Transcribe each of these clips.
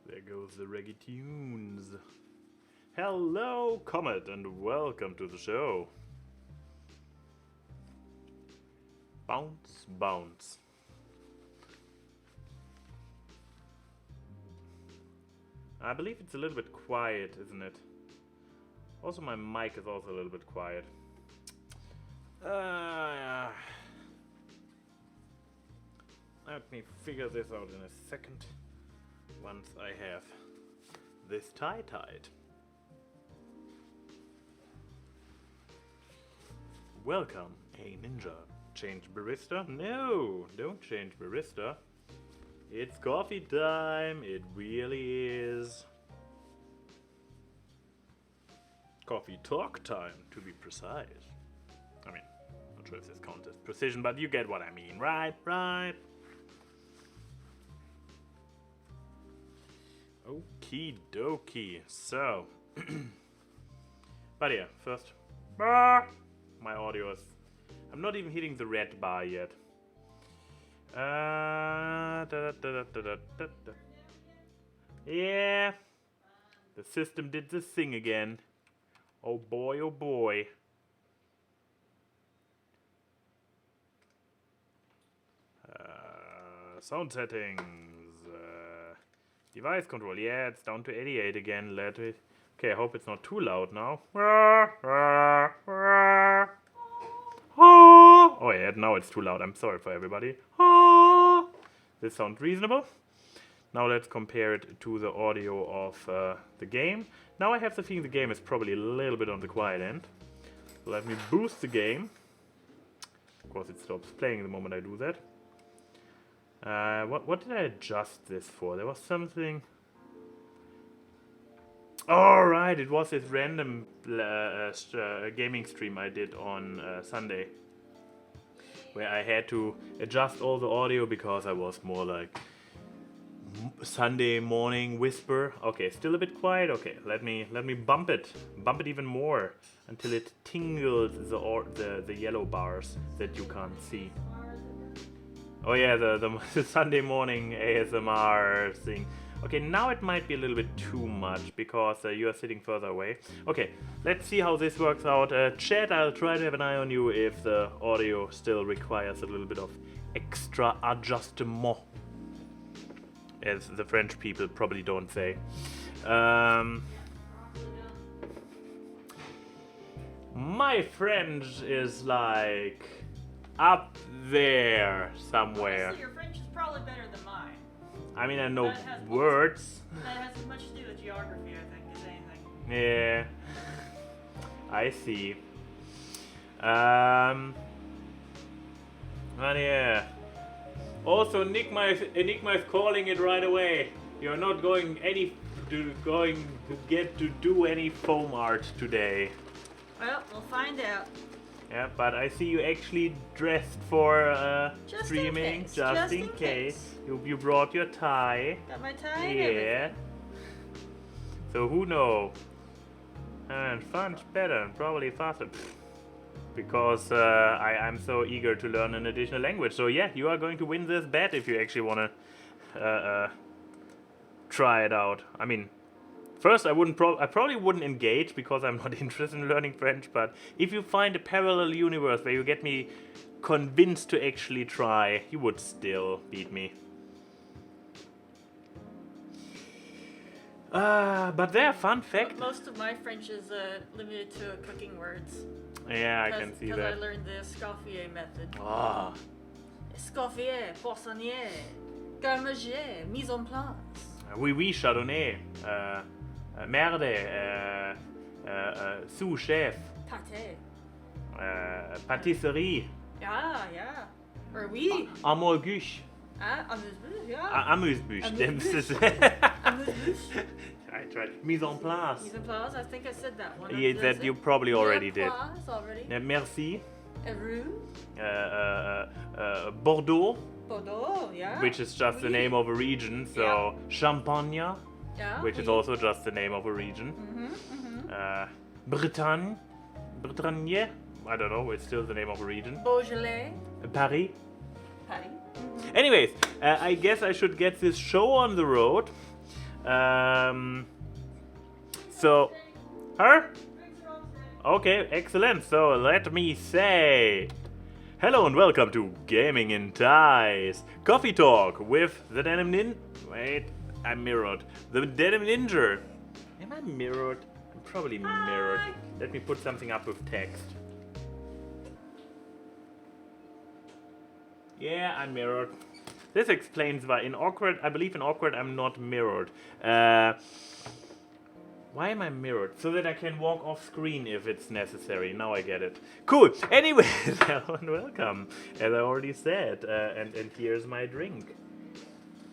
There goes the reggae tunes. Hello, Comet, and welcome to the show. Bounce, bounce. I believe it's a little bit quiet, isn't it? Also, my mic is also a little bit quiet. Let me figure this out in a second. Once I have this tie tied. Welcome, hey ninja. Change barista? No, don't change barista. It's coffee time, it really is. Coffee talk time, to be precise. I mean, not sure if this counts as precision, but you get what I mean, right? Okie dokie. So, but yeah, first, my audio is. I'm not even hitting the red bar yet. Yeah, the system did this thing again. Oh boy, oh boy. Sound settings. Device control. Yeah, it's down to 88 again. Let it. Okay, I hope it's not too loud now. Oh yeah, now it's too loud. I'm sorry for everybody. This sounds reasonable. Now let's compare it to the audio of the game. Now I have the feeling the game is probably a little bit on the quiet end. So let me boost the game. Of course it stops playing the moment I do that. What did I adjust this for? There was something... Alright, it was this random gaming stream I did on Sunday. Where I had to adjust all the audio because I was more like Sunday morning whisper. Okay, still a bit quiet. Okay, let me bump it even more until it tingles the yellow bars that you can't see. Oh yeah, the Sunday morning ASMR thing. Okay, now it might be a little bit too much because you are sitting further away. Okay, let's see how this works out. Chat, I'll try to have an eye on you if the audio still requires a little bit of extra adjustment, as the French people probably don't say. My French is like up there somewhere. Honestly, your French is probably better than mine. I mean, I know words. That has as much to do with geography, I think, as anything. Yeah, I see. But yeah. Also, Enigma is calling it right away. You're not going to get to do any foam art today. Well, we'll find out. Yeah, but I see you actually dressed for streaming, just in case. You brought your tie. Got my tie and Yeah. everything. So who knows? And fun's better and probably faster. Because I'm so eager to learn an additional language. So yeah, you are going to win this bet if you actually want to try it out. I mean, first I probably wouldn't engage because I'm not interested in learning French. But if you find a parallel universe where you get me convinced to actually try, you would still beat me. But there, fun fact. Most of my French is limited to cooking words. Yeah, I can see that. Because I learned the Escoffier method. Ah. Escoffier, poissonnier, garmager, mise en place. Oui, chardonnay. Merde. Sous-chef. Pâté. Pâtisserie. Yeah. Or oui. Amuse-bouche. Amuse-bouche, yeah. Amuse-bouche. Amuse-bouche. I tried. Mise en place. Mise en place, I think I said that one. Yeah, that you probably already did. Already. Merci. Rue. Bordeaux. Bordeaux, yeah. Which is just the name of a region. So Champagne. Yeah. Which is also just the name of a region. Bretagne. Bretagne. I don't know. It's still the name of a region. Beaujolais. Paris. Paris. Anyways, I guess I should get this show on the road. So, her? Okay, excellent. So let me say, hello and welcome to Gaming in Ties, Coffee Talk with the Denim Wait, I'm mirrored. The Denim Ninja. Am I mirrored? I'm probably mirrored. Let me put something up with text. Yeah, I'm mirrored. This explains why I believe in awkward I'm not mirrored. Why am I mirrored? So that I can walk off screen if it's necessary. Now I get it. Cool. Anyways, hello and welcome. As I already said, and here's my drink.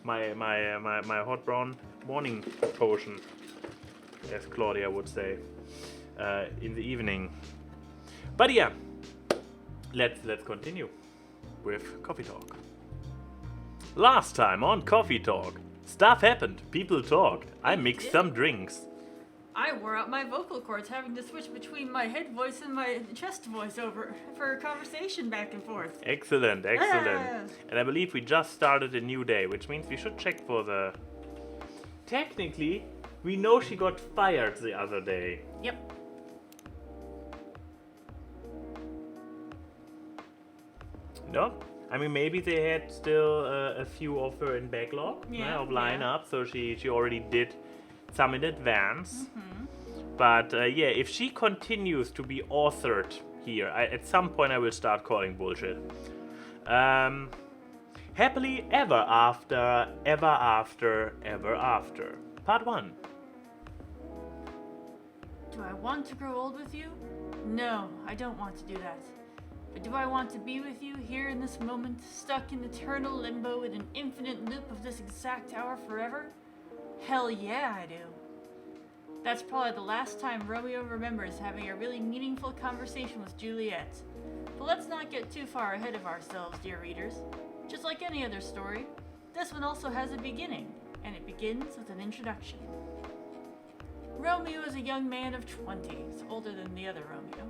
My hot brown morning potion, as Claudia would say, in the evening. But yeah, let's continue with Coffee Talk. Last time on Coffee Talk, stuff happened. People talked. I mixed some drinks. I wore out my vocal cords having to switch between my head voice and my chest voice over for a conversation back and forth. Excellent. And I believe we just started a new day, which means we should check for the... Technically, we know she got fired the other day. Yep. No? I mean, maybe they had still a few of her in backlog of lineup, so she already did some in advance. But yeah, if she continues to be authored here, at some point I will start calling bullshit. Happily ever after, ever after, ever after. Part 1. Do I want to grow old with you? No, I don't want to do that. But do I want to be with you here in this moment, stuck in eternal limbo in an infinite loop of this exact hour forever? Hell yeah, I do. That's probably the last time Romeo remembers having a really meaningful conversation with Juliet. But let's not get too far ahead of ourselves, dear readers. Just like any other story, this one also has a beginning, and it begins with an introduction. Romeo is a young man of 20, older than the other Romeo.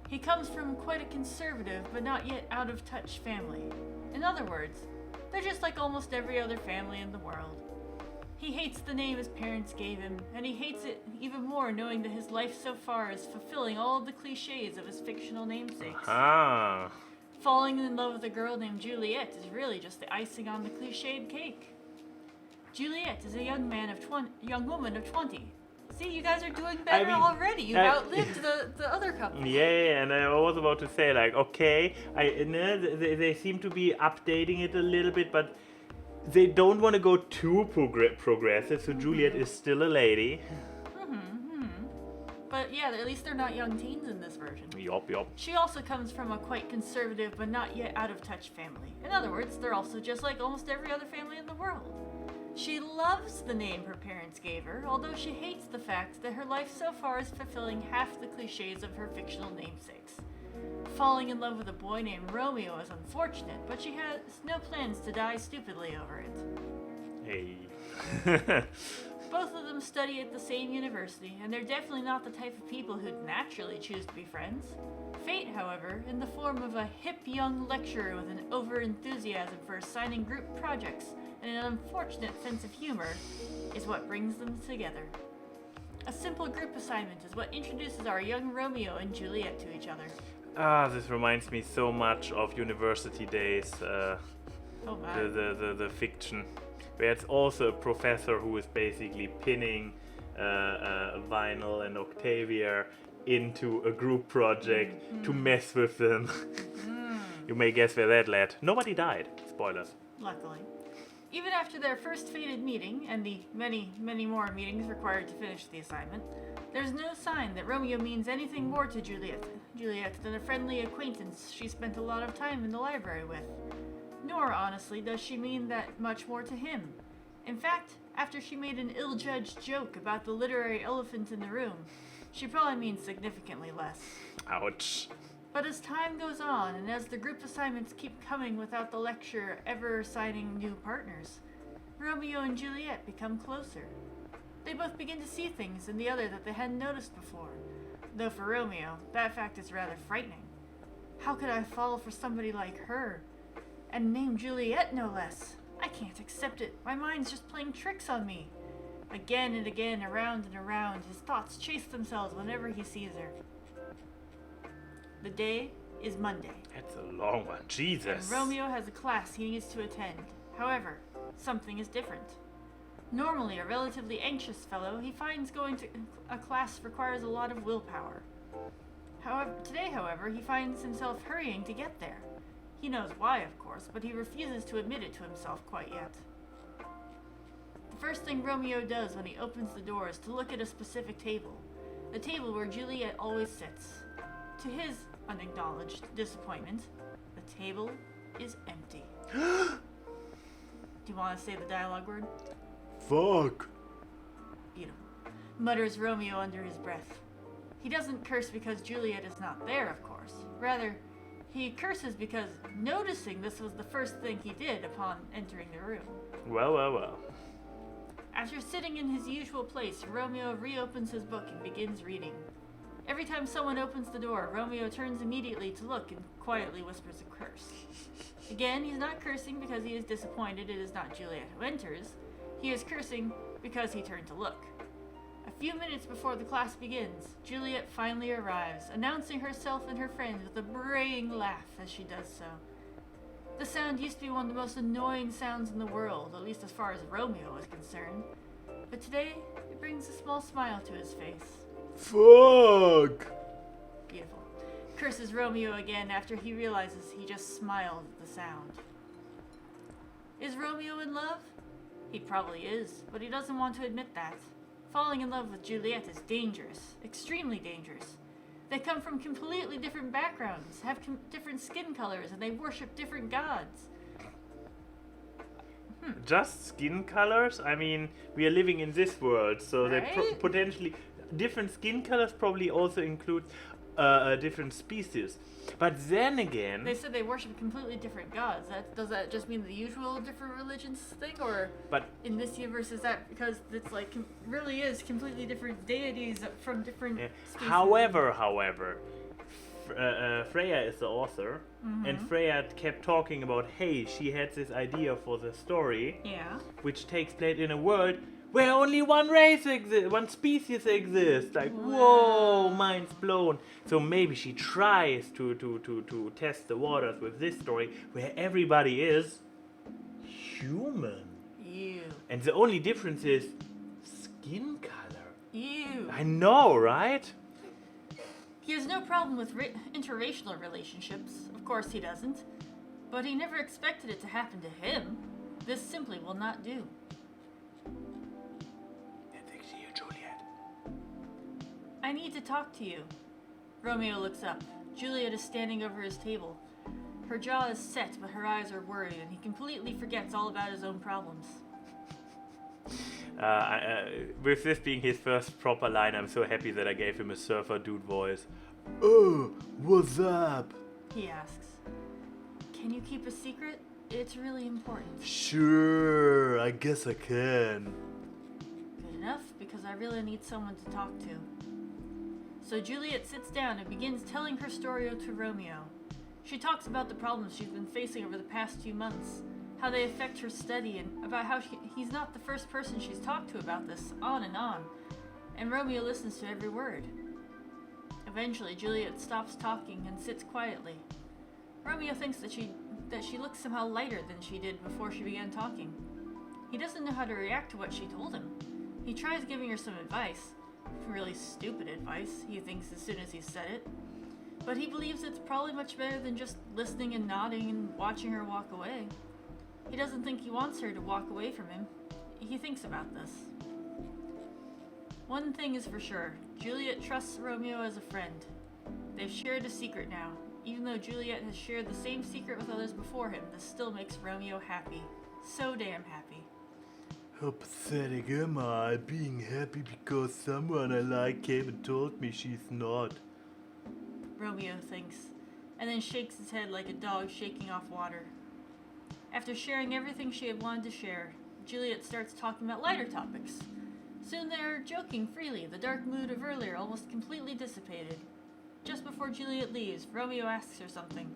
He comes from quite a conservative but not yet out-of-touch family. In other words, they're just like almost every other family in the world. He hates the name his parents gave him, and he hates it even more knowing that his life so far is fulfilling all of the cliches of his fictional namesakes. Falling in love with a girl named Juliet is really just the icing on the cliched cake. Juliet is a young woman of 20. See, you guys are doing better already. You've outlived the other couple. Yeah, and I was about to say, like, okay, they seem to be updating it a little bit, but they don't want to go too progressive, so Juliet is still a lady. But yeah, at least they're not young teens in this version. Yup. She also comes from a quite conservative but not yet out-of-touch family. In other words, they're also just like almost every other family in the world. She loves the name her parents gave her, although she hates the fact that her life so far is fulfilling half the cliches of her fictional namesakes. Falling in love with a boy named Romeo is unfortunate, but she has no plans to die stupidly over it. Hey. Both of them study at the same university, and they're definitely not the type of people who'd naturally choose to be friends. Fate, however, in the form of a hip young lecturer with an over-enthusiasm for assigning group projects and an unfortunate sense of humor, is what brings them together. A simple group assignment is what introduces our young Romeo and Juliet to each other. This reminds me so much of university days, the fiction, where it's also a professor who is basically pinning Vinyl and Octavia into a group project to mess with them. You may guess where that led. Nobody died. Spoilers. Luckily. Even after their first fated meeting, and the many, many more meetings required to finish the assignment, there's no sign that Romeo means anything more to Juliet than a friendly acquaintance she spent a lot of time in the library with. Nor, honestly, does she mean that much more to him. In fact, after she made an ill-judged joke about the literary elephant in the room, she probably means significantly less. Ouch. But as time goes on, and as the group assignments keep coming without the lecturer ever assigning new partners, Romeo and Juliet become closer. They both begin to see things in the other that they hadn't noticed before. Though for Romeo, that fact is rather frightening. How could I fall for somebody like her? And named Juliet, no less. I can't accept it. My mind's just playing tricks on me. Again and again, around and around, his thoughts chase themselves whenever he sees her. The day is Monday. That's a long one. Jesus. And Romeo has a class he needs to attend. However, something is different. Normally a relatively anxious fellow, he finds going to a class requires a lot of willpower. Today, however, he finds himself hurrying to get there. He knows why, of course, but he refuses to admit it to himself quite yet. The first thing Romeo does when he opens the door is to look at a specific table, the table where Juliet always sits. To his unacknowledged disappointment, the table is empty. Do you want to say the dialogue word? Fuck. Beautiful. Mutters Romeo under his breath. He doesn't curse because Juliet is not there, of course. Rather, he curses because noticing this was the first thing he did upon entering the room. Well. After sitting in his usual place, Romeo reopens his book and begins reading. Every time someone opens the door, Romeo turns immediately to look and quietly whispers a curse. Again, he's not cursing because he is disappointed it is not Juliet who enters. He is cursing because he turned to look. A few minutes before the class begins, Juliet finally arrives, announcing herself and her friends with a braying laugh as she does so. The sound used to be one of the most annoying sounds in the world, at least as far as Romeo is concerned. But today, it brings a small smile to his face. Fuck. Beautiful. Curses Romeo again after he realizes he just smiled at the sound. Is Romeo in love? He probably is, but he doesn't want to admit that. Falling in love with Juliet is dangerous, extremely dangerous. They come from completely different backgrounds, have different skin colors, and they worship different gods. Just skin colors? I mean, we are living in this world, so Right? they potentially different skin colors probably also include different species. But then again, They said they worship completely different gods. Does that just mean the usual different religions thing, or but in this universe is that because it's like really is completely different deities from different species? However, Freya is the author, and Freya kept talking about, hey, she had this idea for the story, Yeah. which takes place in a world where only one race exists, one species exists. Like, whoa, mind's blown. So maybe she tries to test the waters with this story where everybody is human. Ew. And the only difference is skin color. Ew. I know, right? He has no problem with interracial relationships. Of course he doesn't. But he never expected it to happen to him. This simply will not do. Juliet. I need to talk to you. Romeo looks up. Juliet is standing over his table. Her jaw is set, but her eyes are worried, and he completely forgets all about his own problems. With this being his first proper line, I'm so happy that I gave him a surfer dude voice. Oh, what's up? He asks, "Can you keep a secret? It's really important." Sure, I guess I can. Good enough, because I really need someone to talk to. So Juliet sits down and begins telling her story to Romeo. She talks about the problems she's been facing over the past few months, how they affect her study, and about how he's not the first person she's talked to about this, on. And Romeo listens to every word. Eventually, Juliet stops talking and sits quietly. Romeo thinks that she looks somehow lighter than she did before she began talking. He doesn't know how to react to what she told him. He tries giving her some advice. Really stupid advice, he thinks as soon as he said it. But he believes it's probably much better than just listening and nodding and watching her walk away. He doesn't think he wants her to walk away from him. He thinks about this. One thing is for sure, Juliet trusts Romeo as a friend. They've shared a secret now. Even though Juliet has shared the same secret with others before him, this still makes Romeo happy. So damn happy. How pathetic am I, being happy because someone I like came and told me she's not? Romeo thinks, and then shakes his head like a dog shaking off water. After sharing everything she had wanted to share, Juliet starts talking about lighter topics. Soon they are joking freely, the dark mood of earlier almost completely dissipated. Just before Juliet leaves, Romeo asks her something.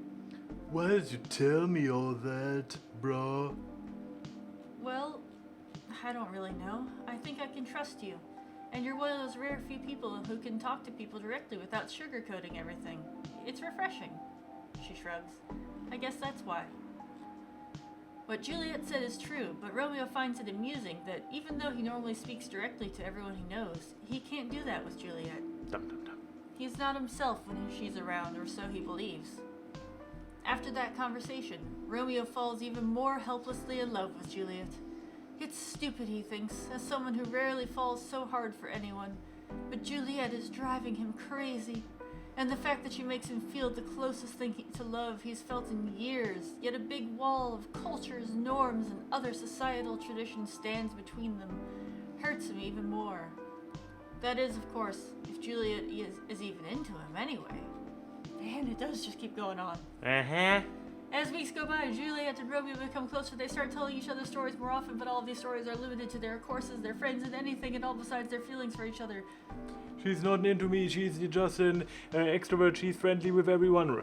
Why did you tell me all that, bro? Well, I don't really know. I think I can trust you. And you're one of those rare few people who can talk to people directly without sugarcoating everything. It's refreshing. She shrugs. I guess that's why. What Juliet said is true, but Romeo finds it amusing that even though he normally speaks directly to everyone he knows, he can't do that with Juliet. Dum dum dum. He's not himself when she's around, or so he believes. After that conversation, Romeo falls even more helplessly in love with Juliet. It's stupid, he thinks, as someone who rarely falls so hard for anyone, but Juliet is driving him crazy. And the fact that she makes him feel the closest thing to love he's felt in years, yet a big wall of cultures, norms, and other societal traditions stands between them, hurts him even more. That is, of course, if Juliet is even into him anyway. Man, it does just keep going on. Uh-huh. As weeks go by, Juliet and Romeo become closer. They start telling each other stories more often, but all of these stories are limited to their courses, their friends, and anything and all besides their feelings for each other. She's not into me, she's just an extrovert, she's friendly with everyone.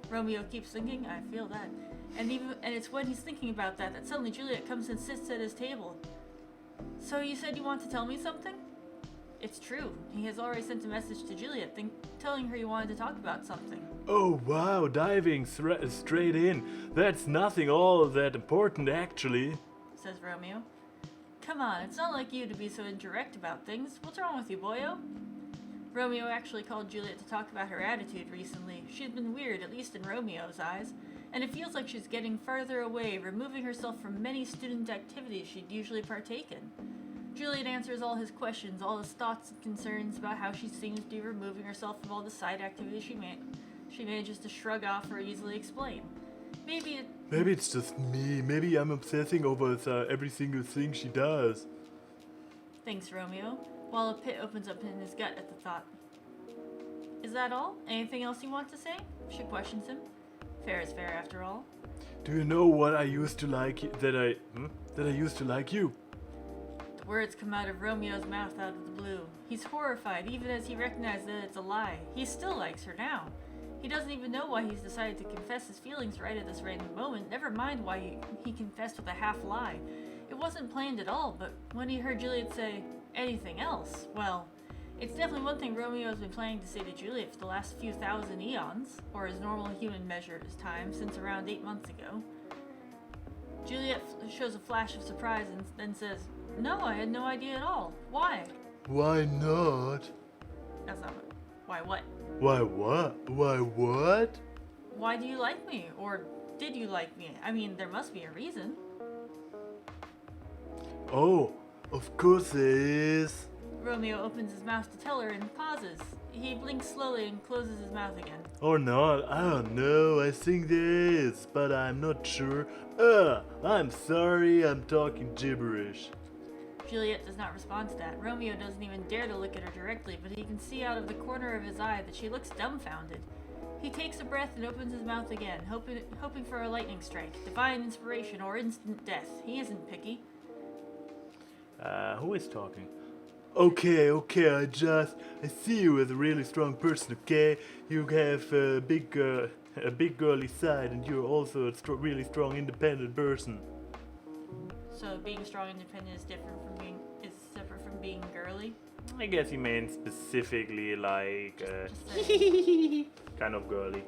Romeo keeps thinking, I feel that. And it's when he's thinking about that suddenly Juliet comes and sits at his table. So you said you want to tell me something? It's true. He has already sent a message to Juliet telling her he wanted to talk about something. Oh wow, diving straight in. That's nothing all that important actually, says Romeo. Come on, it's not like you to be so indirect about things. What's wrong with you, boyo? Romeo actually called Juliet to talk about her attitude recently. She's been weird, at least in Romeo's eyes, and it feels like she's getting further away, removing herself from many student activities she'd usually partake in. Juliet answers all his questions, all his thoughts and concerns about how she seems to be removing herself from all the side activities she manages to shrug off or easily explain. Maybe it's just me. Maybe I'm obsessing over every single thing she does. Thinks Romeo, while a pit opens up in his gut at the thought. Is that all? Anything else you want to say? She questions him. Fair is fair, after all. Do you know what I used to like that I used to like you? The words come out of Romeo's mouth out of the blue. He's horrified, even as he recognizes that it's a lie. He still likes her now. He doesn't even know why he's decided to confess his feelings right at this random moment, never mind why he confessed with a half lie. It wasn't planned at all, but when he heard Juliet say, anything else, well, it's definitely one thing Romeo has been planning to say to Juliet for the last few thousand eons, or his normal human measure of his time, since around 8 months ago. Juliet shows a flash of surprise and then says, no, I had no idea at all. Why? Why not? That's not what. Why what? Why what? Why what? Why do you like me? Or did you like me? I mean, there must be a reason. Oh, of course there is. Romeo opens his mouth to tell her and pauses. He blinks slowly and closes his mouth again. Or not, I don't know. I think there is, but I'm not sure. I'm sorry, I'm talking gibberish. Juliet does not respond to that. Romeo doesn't even dare to look at her directly, but he can see out of the corner of his eye that she looks dumbfounded. He takes a breath and opens his mouth again, hoping for a lightning strike, divine inspiration, or instant death. He isn't picky. Who is talking? Okay, I see you as a really strong person, okay? You have a big girly side, and you're also a really strong, independent person. So being strong, independent is separate from being girly? I guess he meant specifically like kind of girly.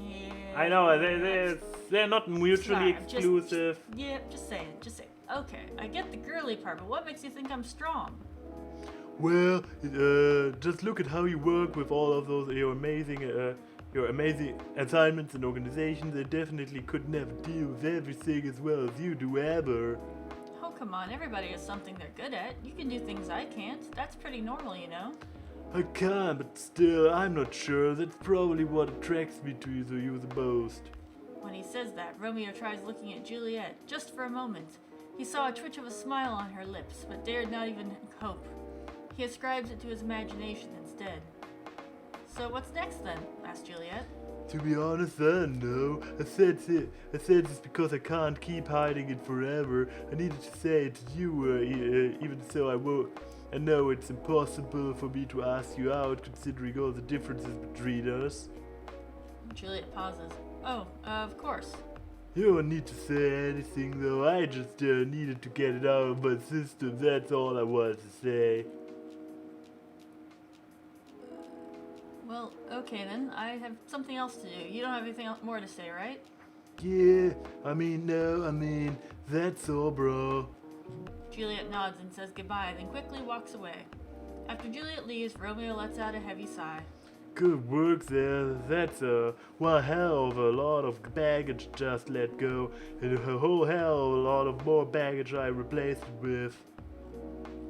Yeah. I know they're not mutually exclusive. Just say it. Okay, I get the girly part, but what makes you think I'm strong? Well, just look at how you work with all of those your amazing assignments and organizations. They definitely could never deal with everything as well as you do ever. Oh, come on, everybody has something they're good at. You can do things I can't. That's pretty normal, you know. I can, but still, I'm not sure. That's probably what attracts me to you the most. When he says that, Romeo tries looking at Juliet, just for a moment. He saw a twitch of a smile on her lips, but dared not even hope. He ascribes it to his imagination instead. So what's next then? Asked Juliet. To be honest, I don't know. I said this because I can't keep hiding it forever. I needed to say it to you, even so I know it's impossible for me to ask you out, considering all the differences between us. Juliet pauses. Oh, of course. You don't need to say anything though, I just needed to get it out of my system, that's all I wanted to say. Well, okay then. I have something else to do. You don't have anything more to say, right? Yeah, no, that's all, bro. Juliet nods and says goodbye, then quickly walks away. After Juliet leaves, Romeo lets out a heavy sigh. Good work there, that's one hell of a lot of baggage just let go, and a whole hell of a lot of more baggage I replaced it with.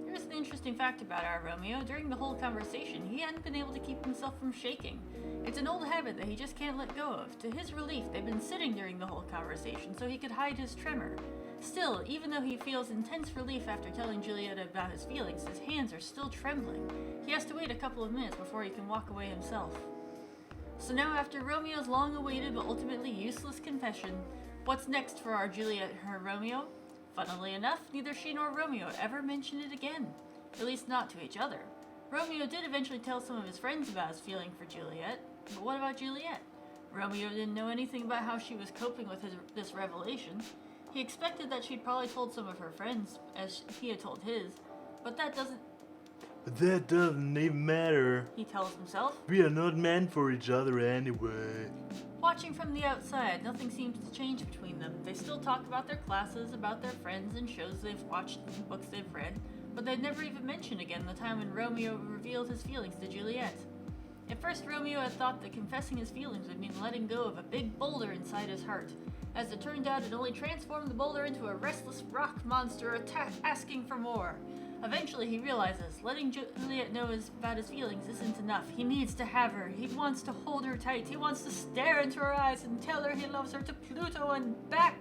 Here's an interesting fact about our Romeo. During the whole conversation, he hadn't been able to keep himself from shaking. It's an old habit that he just can't let go of. To his relief, they've been sitting during the whole conversation so he could hide his tremor. Still, even though he feels intense relief after telling Juliet about his feelings, his hands are still trembling. He has to wait a couple of minutes before he can walk away himself. So now, after Romeo's long-awaited but ultimately useless confession, what's next for our Juliet and her Romeo? Funnily enough, neither she nor Romeo ever mention it again. At least not to each other. Romeo did eventually tell some of his friends about his feeling for Juliet, but what about Juliet? Romeo didn't know anything about how she was coping with this revelation. He expected that she'd probably told some of her friends, as he had told his, but that doesn't even matter. He tells himself. We are not meant for each other anyway. Watching from the outside, nothing seems to change between them. They still talk about their classes, about their friends and shows they've watched and books they've read, but they'd never even mention again the time when Romeo revealed his feelings to Juliet. At first, Romeo had thought that confessing his feelings would mean letting go of a big boulder inside his heart. As it turned out, it only transformed the boulder into a restless rock monster asking for more. Eventually, he realizes letting Juliet know about his feelings isn't enough. He needs to have her. He wants to hold her tight. He wants to stare into her eyes and tell her he loves her to Pluto and back.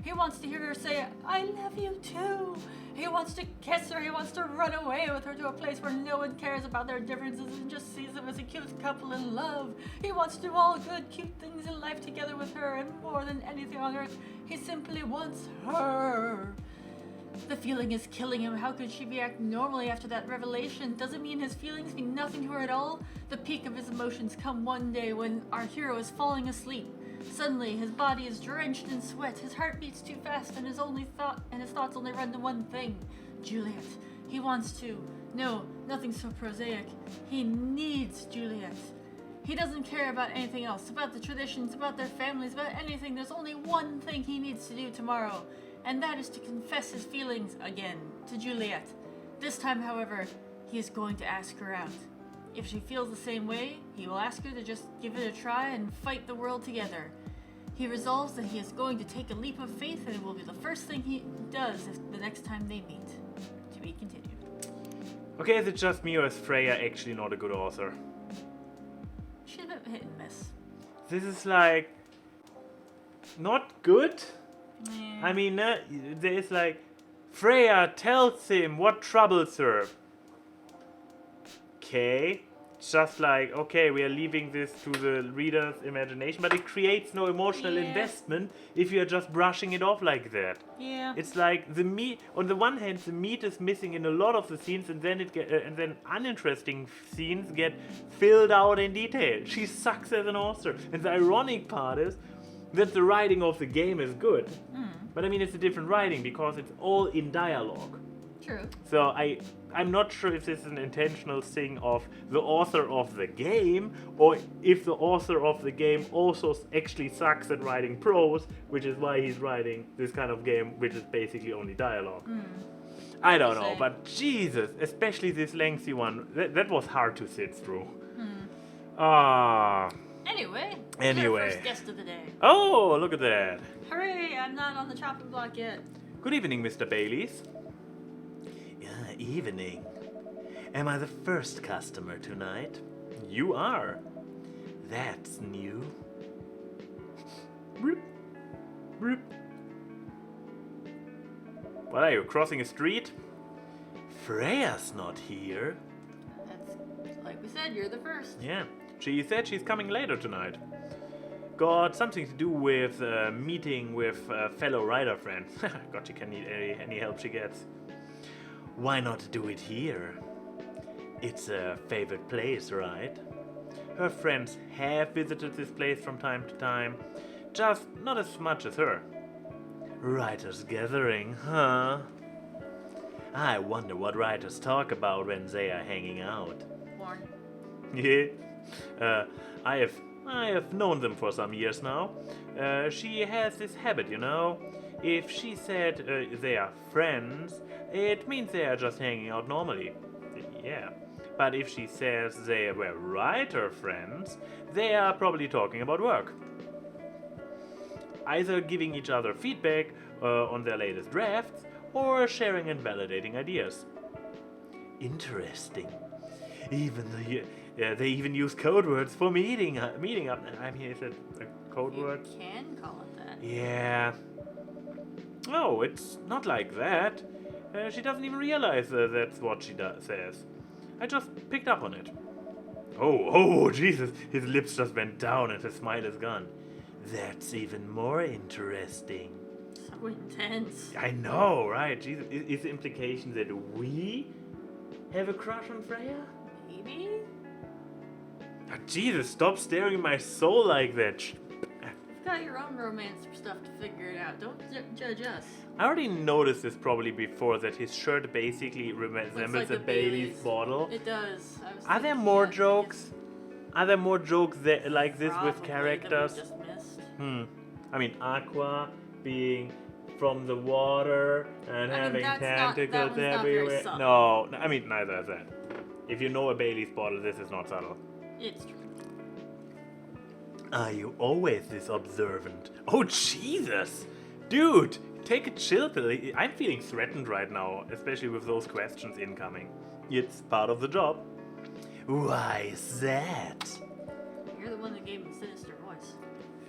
He wants to hear her say, "I love you too." He wants to kiss her. He wants to run away with her to a place where no one cares about their differences and just sees them as a cute couple in love. He wants to do all good, cute things in life together with her, and more than anything on earth, he simply wants her. The feeling is killing him. How could she react normally after that revelation? Does it mean his feelings mean nothing to her at all? The peak of his emotions come one day when our hero is falling asleep. Suddenly, his body is drenched in sweat, his heart beats too fast, and his thoughts only run to one thing. Juliet. He wants to. No, nothing so prosaic. He needs Juliet. He doesn't care about anything else, about the traditions, about their families, about anything. There's only one thing he needs to do tomorrow, and that is to confess his feelings again to Juliet. This time, however, he is going to ask her out. If she feels the same way, he will ask her to just give it a try and fight the world together. He resolves that he is going to take a leap of faith, and it will be the first thing he does the next time they meet. To be continued. Okay, is it just me or is Freya actually not a good author? She's a bit hit and miss. This is like not good. Yeah. I mean, there is like Freya tells him what troubles her. Okay, just like, okay, we are leaving this to the reader's imagination, but it creates no emotional investment if you are just brushing it off like that. Yeah. It's like the meat. On the one hand, the meat is missing in a lot of the scenes, and then uninteresting scenes get filled out in detail. She sucks as an author, and the ironic part is that the writing of the game is good. But I mean, it's a different writing because it's all in dialogue. True. So I'm not sure if this is an intentional thing of the author of the game, or if the author of the game also actually sucks at writing prose, which is why he's writing this kind of game, which is basically only dialogue. I don't know, but Jesus, especially this lengthy one, that was hard to sit through. Anyway. Anyway. Our first guest of the day. Oh, look at that. Hooray, I'm not on the chopping block yet. Good evening, Mr. Baileys. Evening. Am I the first customer tonight? You are. That's new. Broop. Broop. What are you, crossing a street? Freya's not here. That's, like we said, you're the first. Yeah, she said she's coming later tonight. Got something to do with meeting with fellow writer friends. God, she can need any help she gets. Why not do it here? It's a favorite place, right? Her friends have visited this place from time to time. just not as much as her. Writers gathering, huh? I wonder what writers talk about when they are hanging out. Porn. Yeah. I have known them for some years now. She has this habit, you know. If she said they are friends, it means they are just hanging out normally. Yeah. But if she says they were writer friends, they are probably talking about work. Either giving each other feedback on their latest drafts, or sharing and validating ideas. Interesting. They even use code words for meeting up. I mean, is it a code word? You can call it that. Yeah. No, it's not like that. She doesn't even realize that's what she says. I just picked up on it. Oh, Jesus! His lips just went down and his smile is gone. That's even more interesting. So intense. I know, right? Jesus, is the implication that we have a crush on Freya? Maybe? Oh, Jesus, stop staring at my soul like that. You've got your own romance stuff to figure it out. Don't judge us. I already noticed this probably before, that his shirt basically resembles like a a Bailey's bottle. It does. Are there more jokes? Are there more jokes like this with Probably characters? that we just missed. I mean, Aqua being from the water and having tentacles everywhere. No, I mean, neither is that. If you know a Bailey's bottle, this is not subtle. It's true. Are you always this observant? Oh, Jesus! Dude, take a chill pill. I'm feeling threatened right now, especially with those questions incoming. It's part of the job. Why is that? You're the one that gave him a sinister voice.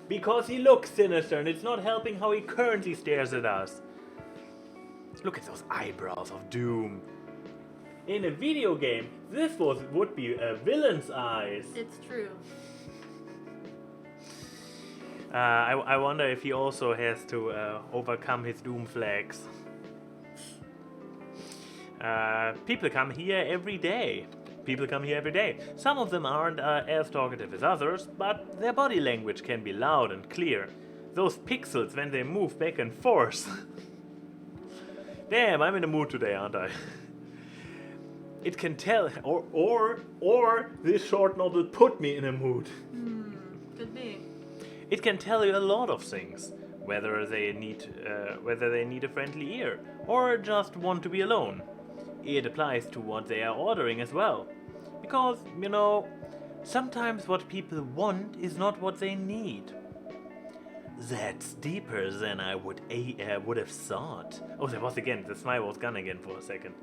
Because he looks sinister and it's not helping how he currently stares at us. Look at those eyebrows of doom. In a video game, this would be a villain's eyes. It's true. I wonder if he also has to overcome his doom flags. People come here every day. Some of them aren't as talkative as others, but their body language can be loud and clear. Those pixels when they move back and forth. Damn, I'm in a mood today, aren't I? It can tell, or this short novel put me in a mood. Could be. It can tell you a lot of things, whether they need a friendly ear or just want to be alone. It applies to what they are ordering as well, because you know, sometimes what people want is not what they need. That's deeper than I would have thought. Oh, there was again. The smile was gone again for a second.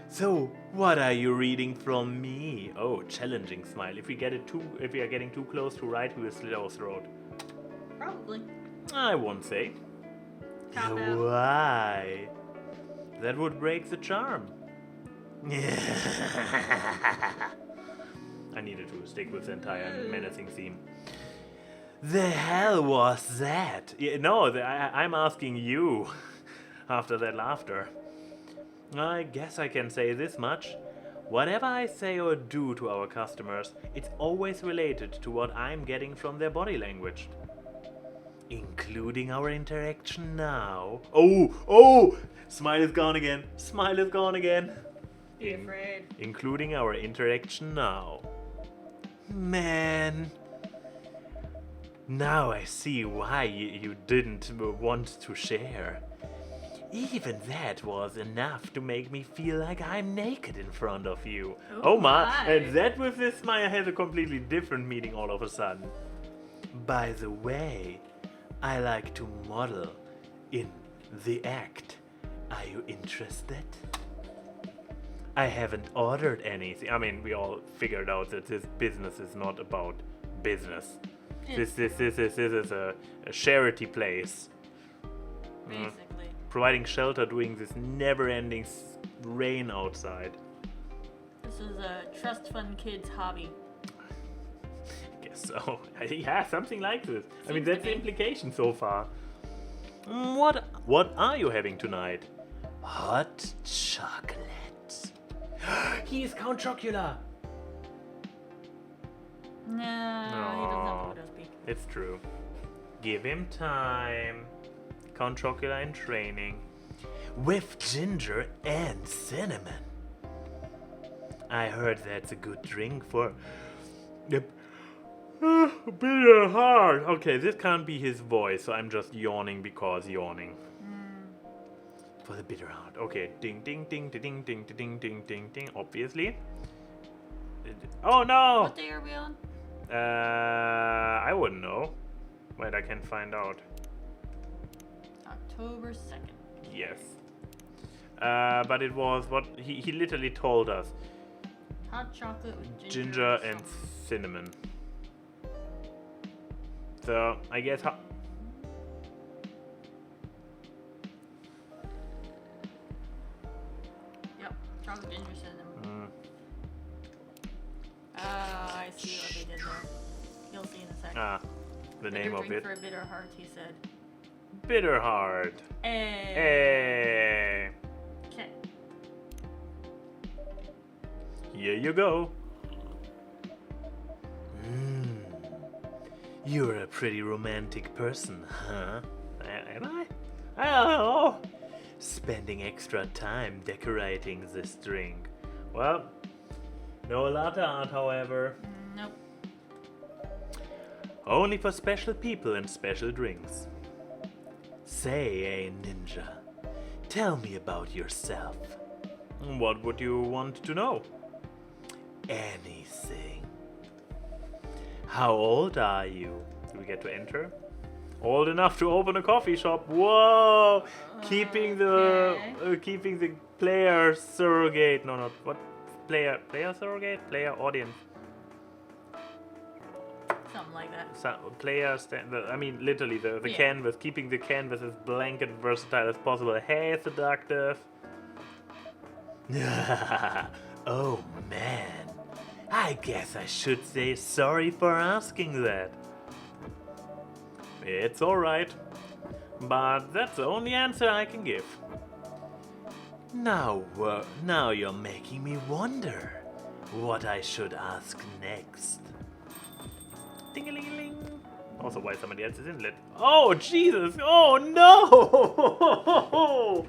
So, what are you reading from me? Oh, challenging smile. If we are getting too close to right, we will slit our throat. Probably. I won't say. Cop out. Why? That would break the charm. I needed to stick with the entire menacing theme. The hell was that? No, I'm asking you. After that laughter. I guess I can say this much. Whatever I say or do to our customers, it's always related to what I'm getting from their body language. Including our interaction now. Oh! Smile is gone again. Be afraid. Including our interaction now. Man. Now I see why you didn't want to share. Even that was enough to make me feel like I'm naked in front of you. Oh my! And that with this smile has a completely different meaning all of a sudden. By the way, I like to model in the act. Are you interested? I haven't ordered anything. I mean, we all figured out that this business is not about business. This is a charity place. Basically. Providing shelter during this never-ending rain outside. This is a trust fund kid's hobby. I guess so. Yeah, something like this. I mean, Seems to that's the be. implication so far. What are you having tonight? Hot chocolate. He is Count Chocula. No, he doesn't have Pluto's peak. It's true. Give him time. Count Chocula in training. With ginger and cinnamon. I heard that's a good drink for bitter heart. Okay, this can't be his voice, so I'm just yawning because yawning. For the bitter heart. Okay, ding ding ding ding ding ding ding ding ding ding. Obviously. Oh no! What day are we on? I wouldn't know. Wait, I can find out. October 2nd. Yes. But it was what he literally told us. Hot chocolate with Ginger and cinnamon. So I guess Yep, chocolate ginger cinnamon. I see what they did there. You'll see in a second. The Bitter name of drink it. for a bitter heart, he said. Bitter heart. Hey. Okay. Here you go. You're a pretty romantic person, huh? Am I? Oh, spending extra time decorating this drink. Well, no latte art, however. Nope. Only for special people and special drinks. Say, hey ninja, tell me about yourself. What would you want to know? Anything. How old are you? Do we get to enter? Old enough to open a coffee shop. Whoa! Keeping the player surrogate. No, not what? Player surrogate? Player audience. Something like that. I mean, literally the Yeah. canvas. Keeping the canvas as blank and versatile as possible. Hey, seductive. Oh man. I guess I should say sorry for asking that. It's alright. But that's the only answer I can give. Now you're making me wonder what I should ask next. Ding-a-ling-a-ling. Also, why somebody else is in it. Oh, Jesus! Oh, no!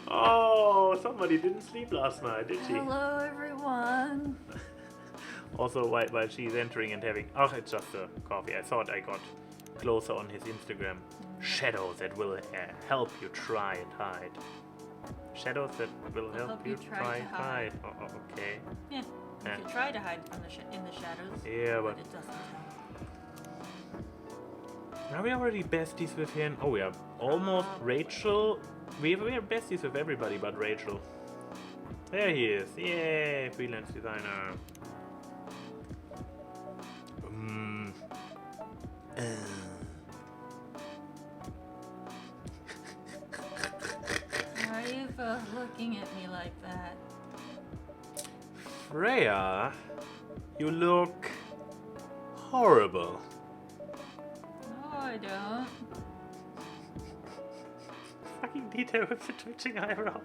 Oh, somebody didn't sleep last night, did she? Hello, everyone. Also, while she's entering and having... Oh, it's just a coffee. I thought I got closer on his Instagram. Shadows that will help you try and hide. Shadows that will help you try and hide. Oh, okay. Yeah, you can try to hide from in the shadows. Yeah, but it doesn't help. Are we already besties with him? Oh, we are almost Rachel. We are besties with everybody but Rachel. There he is. Yay, freelance designer. Why are you both looking at me like that? Freya, you look horrible. No, I don't. Fucking detail with the twitching eyebrow.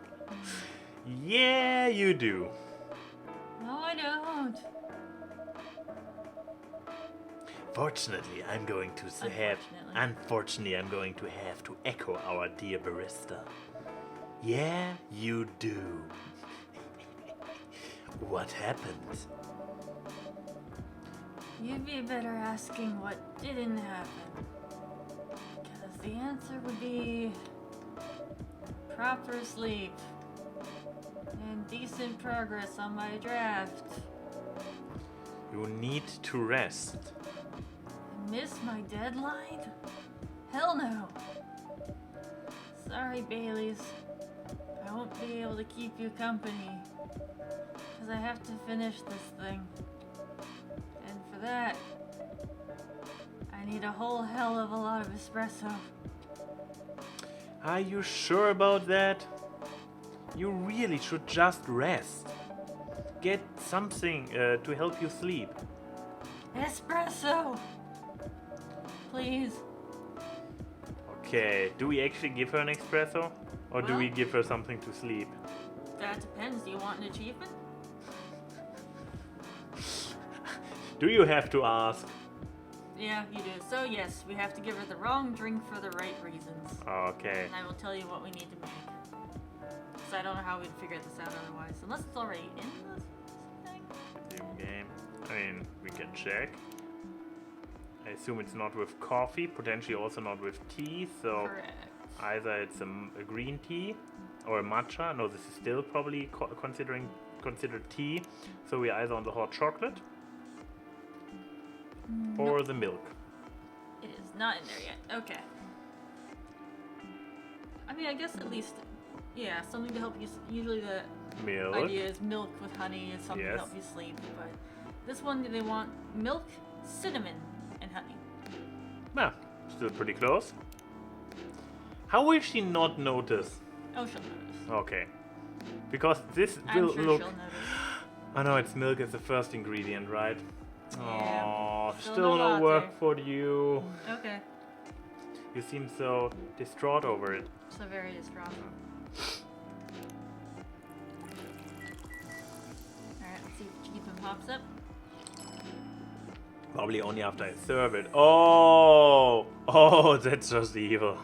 Yeah, you do. No, I don't. Unfortunately, I'm going to echo our dear barista. Yeah, you do. What happened? You'd be better asking what didn't happen. Because the answer would be proper sleep and decent progress on my draft. You need to rest. Miss my deadline? Hell no. Sorry, Baileys. I won't be able to keep you company. Because I have to finish this thing. And for that, I need a whole hell of a lot of espresso. Are you sure about that? You really should just rest. Get something to help you sleep. Espresso! Please. Okay, do we actually give her an espresso? Or do we give her something to sleep? That depends. Do you want an achievement? Do you have to ask? Yeah, you do. So yes, we have to give her the wrong drink for the right reasons. Okay. And I will tell you what we need to make. Because I don't know how we'd figure this out otherwise. Unless it's already in this thing. New game. I mean, we can check. I assume it's not with coffee, potentially also not with tea, so Correct. either it's a green tea or a matcha. No, this is still probably considered tea. So we're either on the hot chocolate or the milk. It is not in there yet. Okay. I mean, I guess at least, yeah, something to help you. Usually the Milk. idea is milk with honey is something to Yes. help you sleep. But this one, they want milk, cinnamon, and honey. Yeah, still pretty close. How will she not notice? Oh, she'll notice. Okay. Because this I'm will sure look... she'll notice. Oh no, it's milk as the first ingredient, right? Yeah. Oh, Still still no no work latte. for you. Okay. You seem so distraught over it. So very distraught. Alright, let's see if achievement pops up. Probably only after I serve it. Oh! Oh, that's just evil.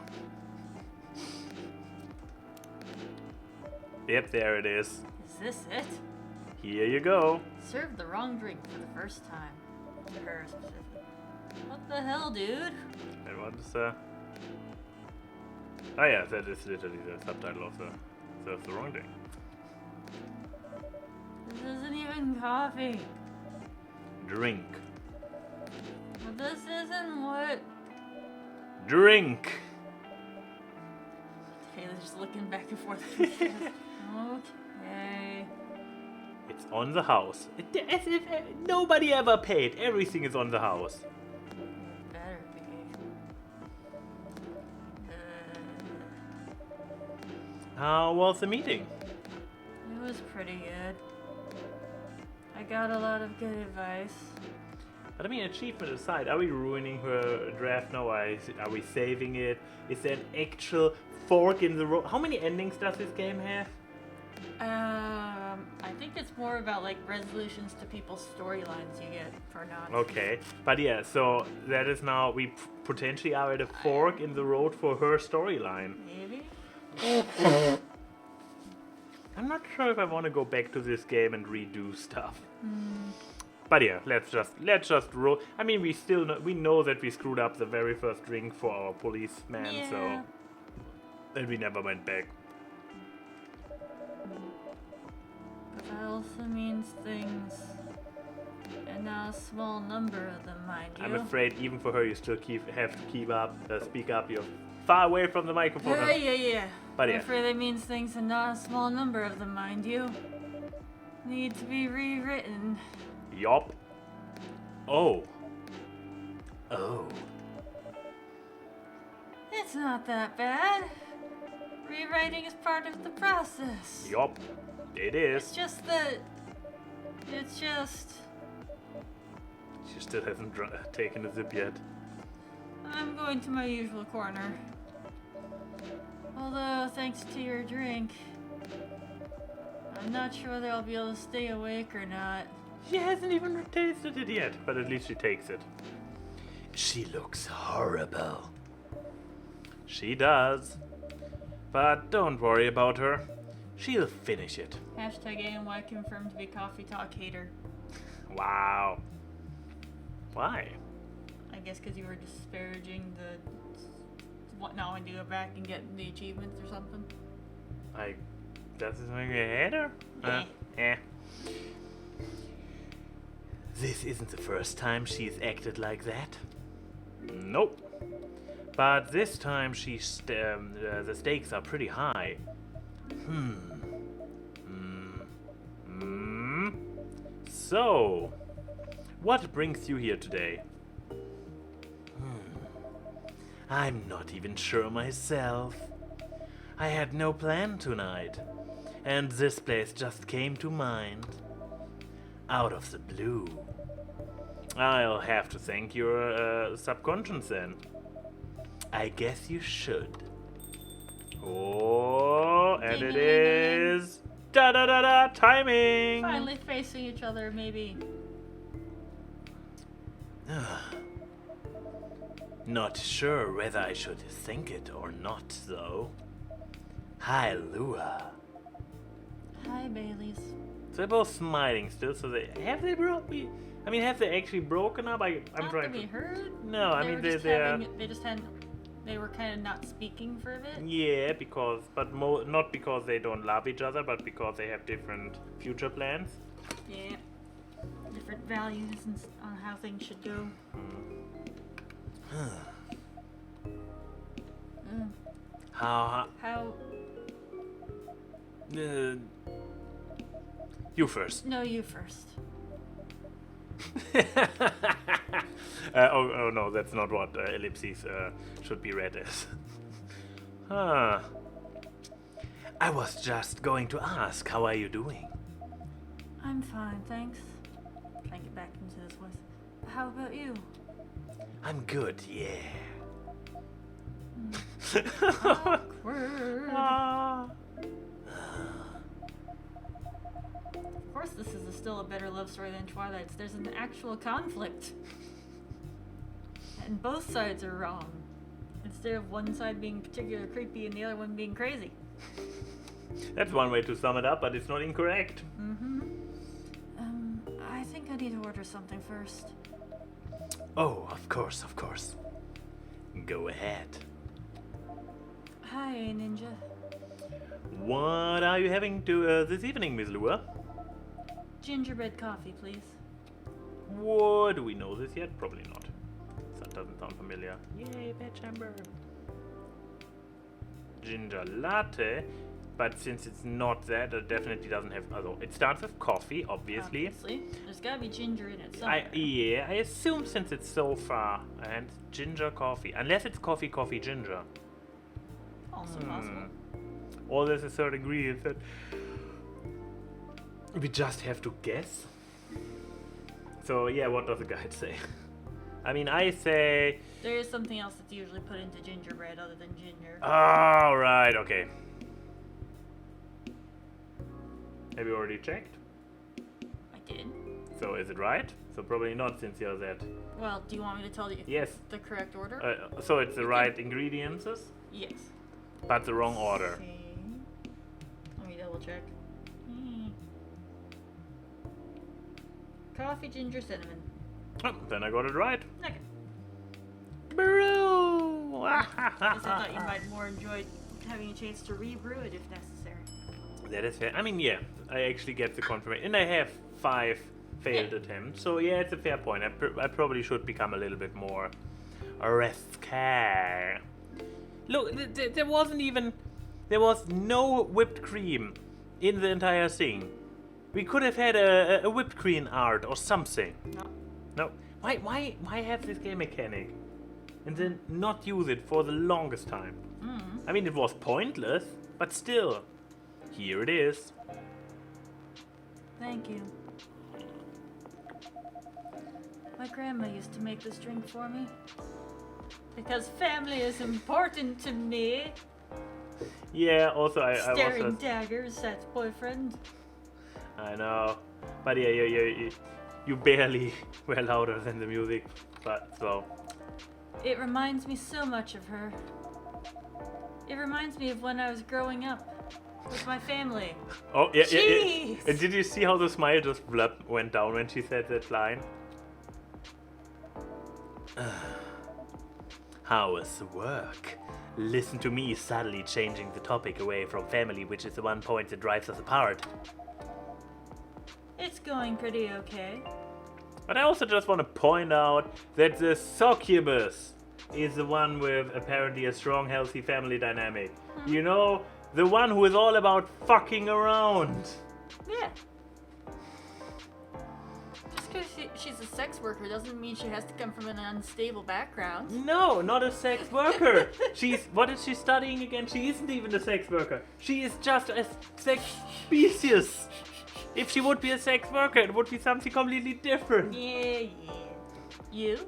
Yep, there it is. Is this it? Here you go. Served the wrong drink for the first time. To her specifically. What the hell, dude? And what's Oh yeah, that is literally the subtitle of the wrong thing. This isn't even coffee. Drink. But this isn't what... Drink! Taylor's just looking back and forth. Okay. It's on the house. As if nobody ever paid. Everything is on the house. It better be. How was the meeting? It was pretty good. I got a lot of good advice. But I mean, achievement aside, are we ruining her draft now? Are we saving it? Is there an actual fork in the road? How many endings does this game have? I think it's more about like resolutions to people's storylines you get for not. Okay, but yeah, so that is now we potentially are at a fork in the road for her storyline. Maybe. I'm not sure if I want to go back to this game and redo stuff. But yeah, let's just roll. I mean, we know that we screwed up the very first drink for our policeman, Yeah. so and we never went back. But that also means things, and not a small number of them, mind you. I'm afraid even for her, you still have to speak up. You're far away from the microphone. Yeah. But I'm yeah. afraid that means things, and not a small number of them, mind you, need to be rewritten. Yup. Oh. It's not that bad. Rewriting is part of the process. Yup. It It's is. just that. It's just. She still hasn't taken a sip yet. I'm going to my usual corner. Although, thanks to your drink, I'm not sure whether I'll be able to stay awake or not. She hasn't even tasted it yet, but at least she takes it. She looks horrible. She does. But don't worry about her. She'll finish it. Hashtag AMY confirmed to be coffee talk hater. Wow. Why? I guess because you were disparaging the. What now? When you go back and get the achievements or something? Does this make me a hater? Eh. This isn't the first time she's acted like that. Nope. But this time the stakes are pretty high. So, what brings you here today? I'm not even sure myself. I had no plan tonight, and this place just came to mind. Out of the blue. I'll have to thank your subconscious then. I guess you should. Oh, and it is da-da-da-da timing. Finally facing each other, maybe. Not sure whether I should think it or not, though. Hi, Lua. Hi, Baileys. So they're both smiling still, so have they actually broken up? I'm Not trying that we to... heard. No, I mean, They were kind of not speaking for a bit. Yeah, not because they don't love each other, but because they have different future plans. Yeah. Different values on how things should go. How? How? You first. No, you first. Oh no, that's not what ellipses should be read as. Huh. I was just going to ask, how are you doing? I'm fine, thanks. Trying to get back into this voice. How about you? I'm good, yeah. Awkward. Ah. Of course, this is still a better love story than Twilight's. There's an actual conflict. And both sides are wrong. Instead of one side being particularly creepy and the other one being crazy. That's one way to sum it up, but it's not incorrect. I think I need to order something first. Oh, of course, of course. Go ahead. Hi, Ninja. What are you having to this evening, Miss Lua? Gingerbread coffee, please. What, do we know this yet? Probably not. That doesn't sound familiar. Yay, bad chamber. Ginger latte, but since it's not that, it definitely doesn't have. Although it starts with coffee, obviously. There's gotta be ginger in it somewhere. I assume since it's so far, and ginger coffee, unless it's coffee ginger. Also possible. Or there's a third ingredient that we just have to guess. So yeah, what does the guide say? I mean, I say... There is something else that's usually put into gingerbread other than ginger. Oh, right, okay. Have you already checked? I did. So is it right? So probably not, since you're that. Well, do you want me to tell you Yes. the correct order? So it's the right ingredients, Yes. but the wrong order. See. Let me double check. Coffee, ginger, cinnamon. Oh, then I got it right. Okay. Brew! I thought you might more enjoy having a chance to rebrew it if necessary. That is fair. I mean, yeah, I actually get the confirmation. And I have 5 failed attempts. So yeah, it's a fair point. I probably should become a little bit more risque. Look, there was no whipped cream in the entire thing. We could have had a whipped cream art or something. No. Why have this game mechanic and then not use it for the longest time? I mean, it was pointless, but still, here it is. Thank you. My grandma used to make this drink for me. Because family is important to me. Yeah, also I Staring was... daggers at boyfriend. I know. But yeah, you barely were louder than the music, but so... It reminds me so much of her. It reminds me of when I was growing up with my family. Oh, yeah. Jeez! And did you see how the smile just went down when she said that line? How is work? Listen to me subtly changing the topic away from family, which is the one point that drives us apart. It's going pretty okay. But I also just want to point out that the succubus is the one with apparently a strong, healthy family dynamic. You know, the one who is all about fucking around. Yeah. Just because she's a sex worker doesn't mean she has to come from an unstable background. No, not a sex worker. What is she studying again? She isn't even a sex worker. She is just a sex species. If she would be a sex worker, it would be something completely different. Yeah. You?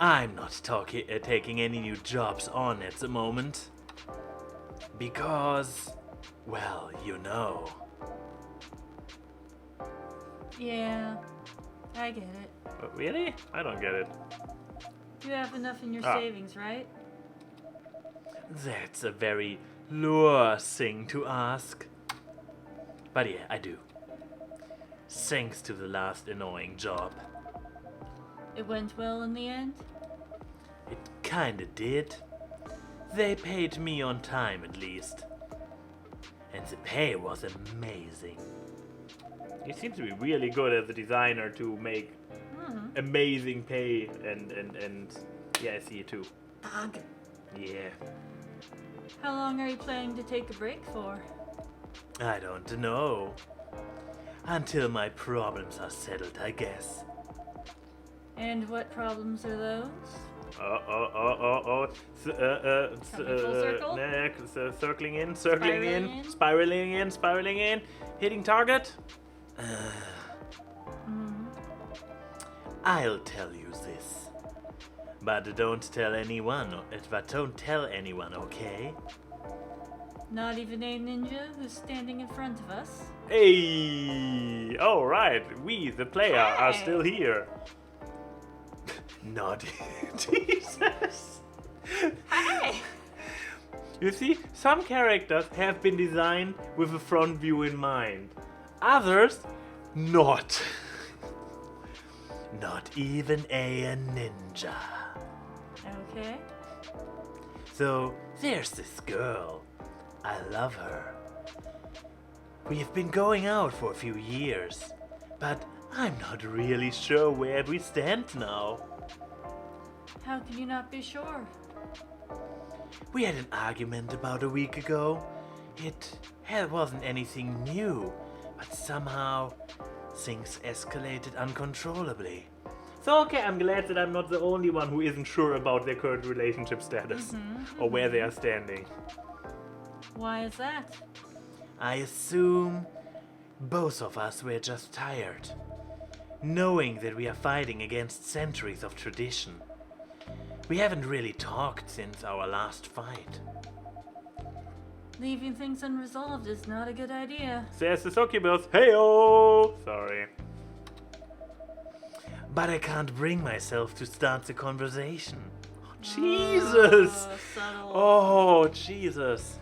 I'm not taking any new jobs on at the moment. Because, well, you know. Yeah, I get it. Really? I don't get it. You have enough in your Ah. savings, right? That's a very lure thing to ask. But yeah, I do. Thanks to the last annoying job. It went well in the end? It kinda did. They paid me on time at least. And the pay was amazing. You seem to be really good as a designer to make amazing pay and yeah, I see it too. Yeah. How long are you planning to take a break for? I don't know. Until my problems are settled, I guess. And what problems are those? Coming full circle? Circling in, Spiraling spiraling in, hitting target. I'll tell you this, but don't tell anyone. But don't tell anyone, okay? Not even a ninja who's standing in front of us? Hey! All right, we, the player, are Hey. still here. Not Jesus. Hey! You see, some characters have been designed with a front view in mind. Others, not. Not even a ninja. Okay. So, there's this girl. I love her. We've been going out for a few years, but I'm not really sure where we stand now. How can you not be sure? We had an argument about a week ago. Wasn't anything new, but somehow things escalated uncontrollably. So okay, I'm glad that I'm not the only one who isn't sure about their current relationship status or where they are standing. Why is that? I assume both of us were just tired, knowing that we are fighting against centuries of tradition. We haven't really talked since our last fight. Leaving things unresolved is not a good idea. Says the succubus. Hey-oh! Sorry. But I can't bring myself to start the conversation. Oh, Jesus! Oh, subtle. Oh, Jesus.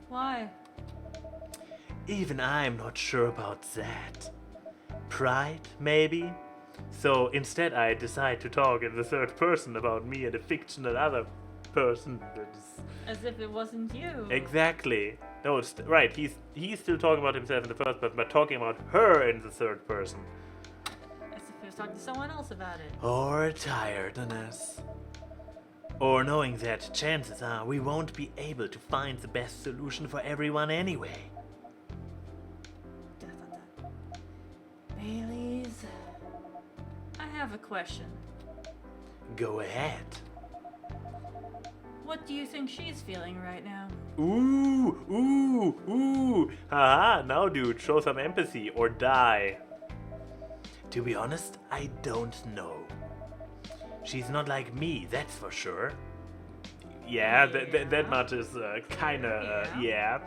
Why? Even I'm not sure about that. Pride, maybe? So instead I decide to talk in the third person about me and a fictional other person. As if it wasn't you. Exactly. No, it's right. He's still talking about himself in the first person, but talking about her in the third person. As if he was talking to someone else about it. Or tiredness. Or knowing that chances are we won't be able to find the best solution for everyone anyway. Baileys, I have a question. Go ahead. What do you think she's feeling right now? Ooh. Haha, now dude, show some empathy or die. To be honest, I don't know. She's not like me, that's for sure. Yeah, that much is kinda, yeah.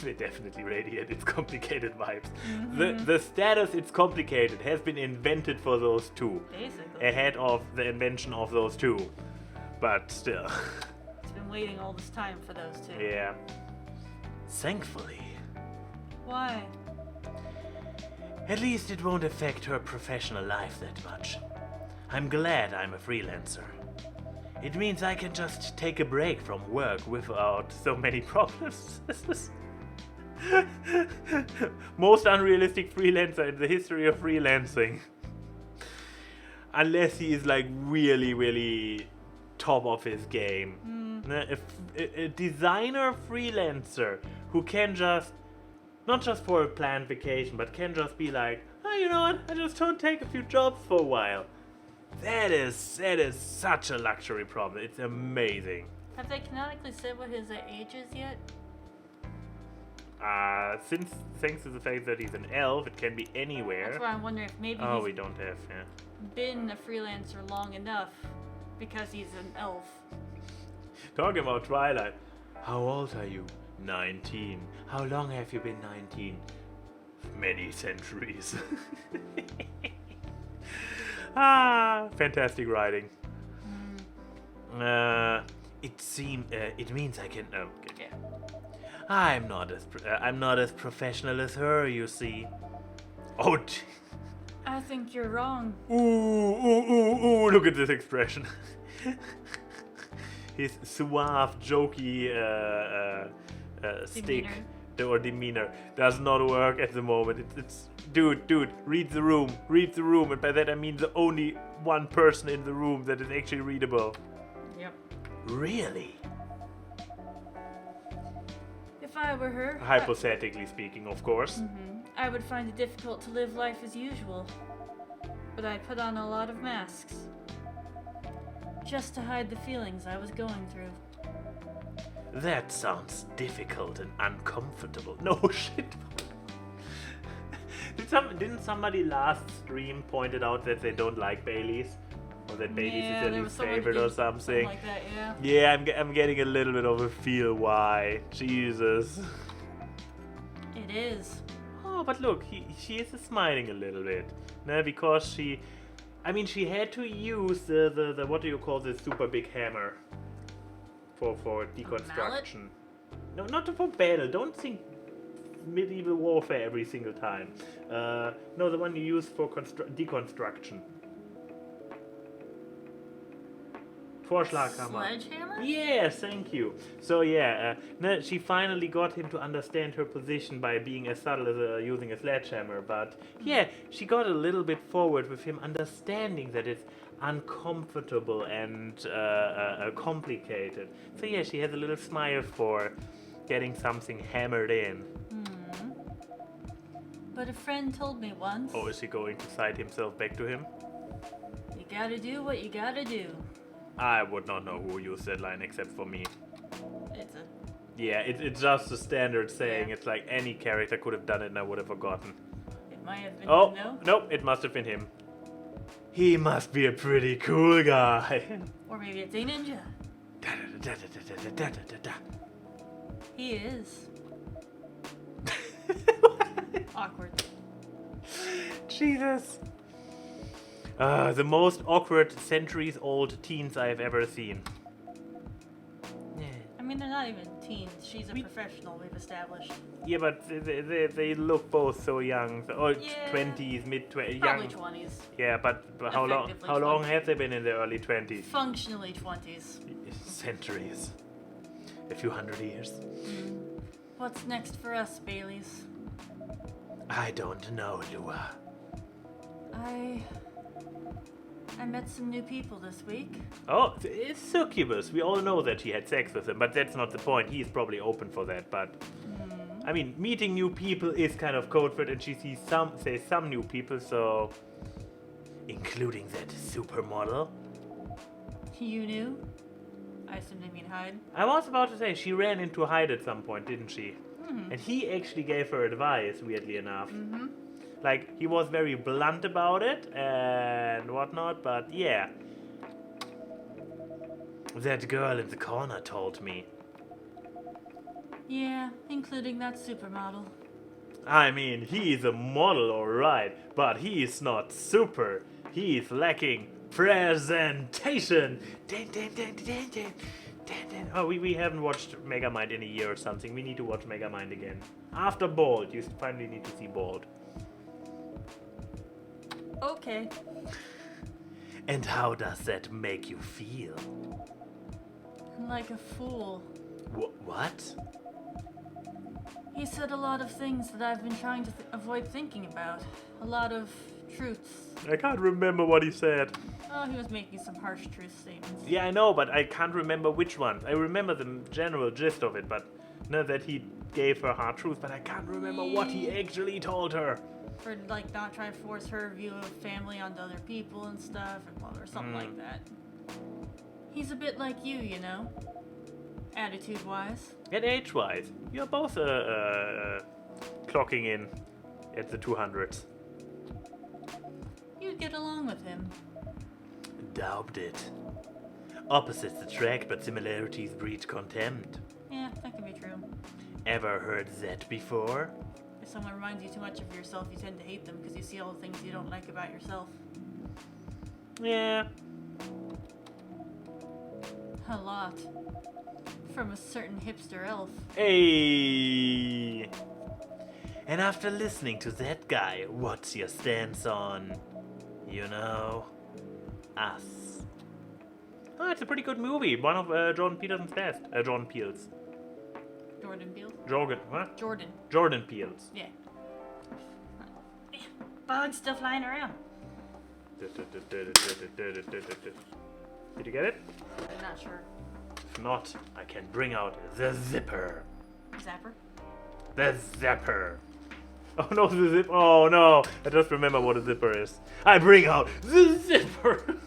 They definitely radiate its complicated vibes. The status it's complicated has been invented for those two. Basically. Ahead of the invention of those two. But still. It's been waiting all this time for those two. Yeah. Thankfully. Why? At least it won't affect her professional life that much. I'm glad I'm a freelancer. It means I can just take a break from work without so many problems. Most unrealistic freelancer in the history of freelancing. Unless he is like really, really top of his game. A designer freelancer who can just, not just for a planned vacation, but can just be like, oh, you know what, I just don't take a few jobs for a while. That is such a luxury problem. It's amazing. Have they canonically said what his age is yet? Since thanks to the fact that he's an elf, it can be anywhere. That's why I'm wondering if maybe Oh, he's we don't have, yeah. been a freelancer long enough because he's an elf. Talking about Twilight. How old are you? 19. How long have you been 19? Many centuries. Fantastic writing. It means I can. Okay. I'm not as professional as her, you see. Oh. I think you're wrong. Ooh! Look at this expression. His suave, jokey stick or demeanor does not work at the moment. It's dude, read the room, and by that I mean the only one person in the room that is actually readable. Yep. Really? If I were her, Hypothetically speaking, of course. I would find it difficult to live life as usual. But I put on a lot of masks. Just to hide the feelings I was going through. That sounds difficult and uncomfortable. No shit. Didn't somebody last stream pointed out that they don't like Baileys? Or that Baileys is their least favorite or something? Like that, yeah. Yeah, I'm getting a little bit of a feel why. Jesus. It is. Oh, but look, she is smiling a little bit. No, because she had to use the what do you call this super big hammer for deconstruction. No, not for battle. Don't think medieval warfare every single time. No, the one you use for deconstruction. Vorschlaghammer. Sledgehammer? Yes, thank you. So yeah, no, she finally got him to understand her position by being as subtle as using a sledgehammer. But yeah, she got a little bit forward with him understanding that it's uncomfortable and complicated. So yeah, she has a little smile for getting something hammered in. But a friend told me once. Oh, is he going to cite himself back to him? You gotta do what you gotta do. I would not know who used that line except for me. Yeah, it's just a standard saying. Yeah. It's like any character could have done it and I would have forgotten. It might have been him, no? Nope, it must have been him. He must be a pretty cool guy. Or maybe it's a ninja. He is. Awkward. Jesus. The most awkward centuries-old teens I have ever seen. Yeah. I mean, they're not even teens. She's a professional, we've established. Yeah, but they look both so young. 20s, mid-20s. Probably 20s. Yeah, but how long have they been in their early 20s? Functionally 20s. Centuries. A few hundred years. What's next for us, Baileys? I don't know, Lua. I met some new people this week. Oh, it's Succubus. We all know that she had sex with him, but that's not the point. He's probably open for that, but... I mean, meeting new people is kind of code for it, and she sees some new people, so... Including that supermodel. You knew? I assume they mean Hyde. I was about to say, she ran into Hyde at some point, didn't she? And he actually gave her advice, weirdly enough. Like, he was very blunt about it and whatnot, but yeah. That girl in the corner told me. Yeah, including that supermodel. I mean, he's a model, alright, but he's not super. He's lacking presentation. Oh, we haven't watched Megamind in a year or something. We need to watch Megamind again. After Bald, you finally need to see Bald. Okay. And how does that make you feel? Like a fool. What? He said a lot of things that I've been trying to avoid thinking about. A lot of truths. I can't remember what he said. Oh, he was making some harsh truth statements. Yeah, I know, but I can't remember which ones. I remember the general gist of it, but not that he gave her hard truth, but I can't remember what he actually told her. For, like, not trying to force her view of family onto other people and stuff, or something like that. He's a bit like you, you know? Attitude-wise. And age-wise. You're both clocking in at the 200s. You'd get along with him. Doubt it. Opposites attract, but similarities breed contempt. Yeah, that can be true. Ever heard that before? If someone reminds you too much of yourself, you tend to hate them because you see all the things you don't like about yourself. Yeah. A lot. From a certain hipster elf. Hey. And after listening to that guy, what's your stance on, you know, us? Oh, it's a pretty good movie. One of Jordan Peterson's best. Jordan Peele's. Jordan Peele? What? Jordan. Jordan Peele's. Yeah. Bug still flying around. Did you get it? I'm not sure. If not, I can bring out the zipper. Zapper? The zipper. Oh no, the zip. Oh no, I just remember what a zipper is. I bring out the zipper.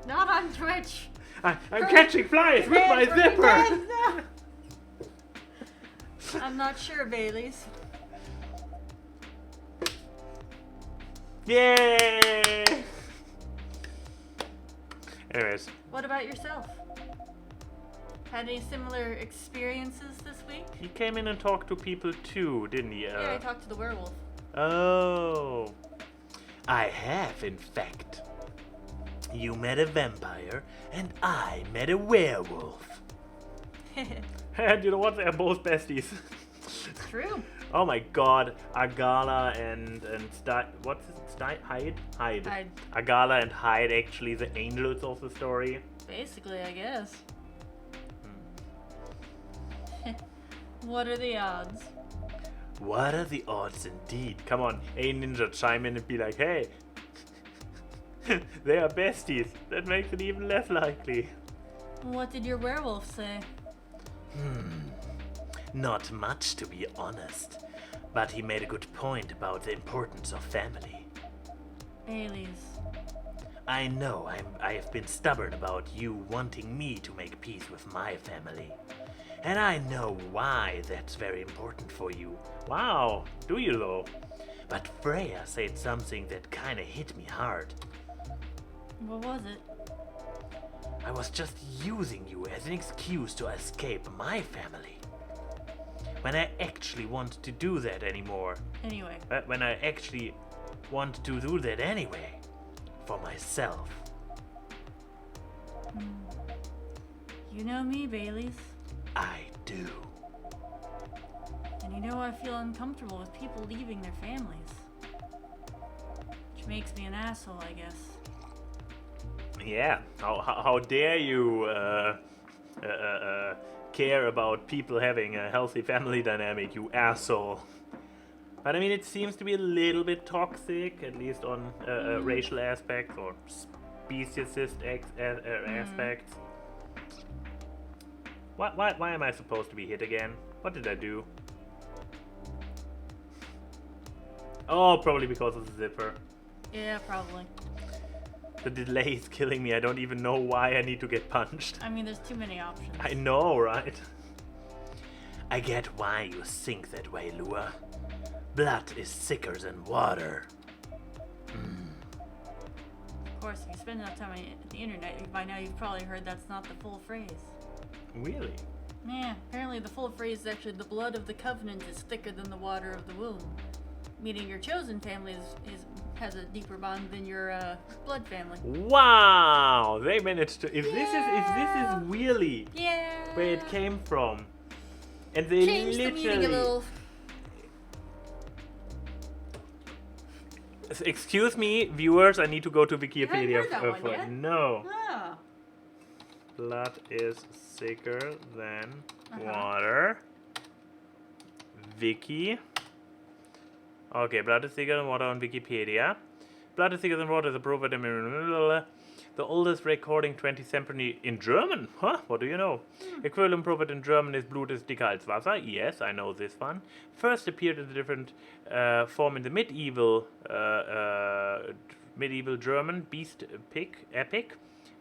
Not on Twitch. I'm catching flies with my zipper. I'm not sure, Bailey's. Yay! Anyways. What about yourself? Had any similar experiences this week? He came in and talked to people too, didn't he? Yeah, I talked to the werewolf. Oh. I have, in fact. You met a vampire, and I met a werewolf. And you know what? They're both besties. True. Oh my god. Agala and what's his Hyde? Hyde. Agala and Hyde actually the angels of the story. Basically, I guess. What are the odds? What are the odds indeed? Come on, a ninja chime in and be like, hey, they are besties. That makes it even less likely. What did your werewolf say? Not much, to be honest. But he made a good point about the importance of family. Bailey's. I know I have been stubborn about you wanting me to make peace with my family. And I know why that's very important for you. Wow, do you though? But Freya said something that kinda hit me hard. What was it? I was just using you as an excuse to escape my family. When I actually want to do that anymore. Anyway. When I actually want to do that anyway. For myself. You know me, Bailey's. I do. And you know I feel uncomfortable with people leaving their families. Which makes me an asshole, I guess. Yeah, how dare you care about people having a healthy family dynamic, you asshole. But I mean, it seems to be a little bit toxic, at least on racial aspects or speciesist aspects. Why am I supposed to be hit again? What did I do? Oh, probably because of the zipper. Yeah, probably. The delay is killing me. I don't even know why I need to get punched. I mean, there's too many options. I know, right? I get why you think that way, Lua. Blood is thicker than water. Of course, if you spend enough time on the internet, by now you've probably heard that's not the full phrase. Really? Yeah, apparently the full phrase is actually the blood of the covenant is thicker than the water of the womb. Meaning your chosen family has a deeper bond than your blood family. Wow! They managed to. If this is really where it came from, and they changed the meaning a little. Excuse me, viewers. I need to go to Wikipedia. You haven't heard that one yet? No. Ah. Blood is thicker than water. Wiki. Okay, blood is thicker than water on Wikipedia. Blood is thicker than water is a proverb. The oldest recording 20th century in German. Huh? What do you know? Equivalent proverb in German is Blut ist dicker als Wasser. Yes, I know this one. First appeared in a different form in the medieval German beast epic.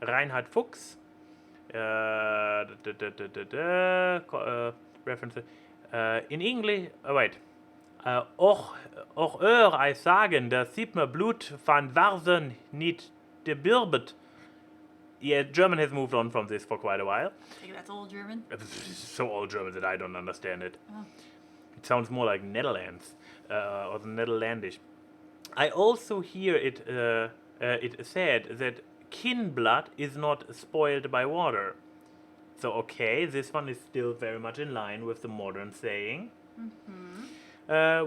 Reinhard Fuchs. References. In English. Oh, wait. Och I sagen, das sieht man Blut van Warsen nicht debirbet. Yeah, German has moved on from this for quite a while. I think that's old German. So old German that I don't understand it. Oh. It sounds more like Netherlands or the Netherlandish. I also hear it said that kin blood is not spoiled by water. So okay, this one is still very much in line with the modern saying.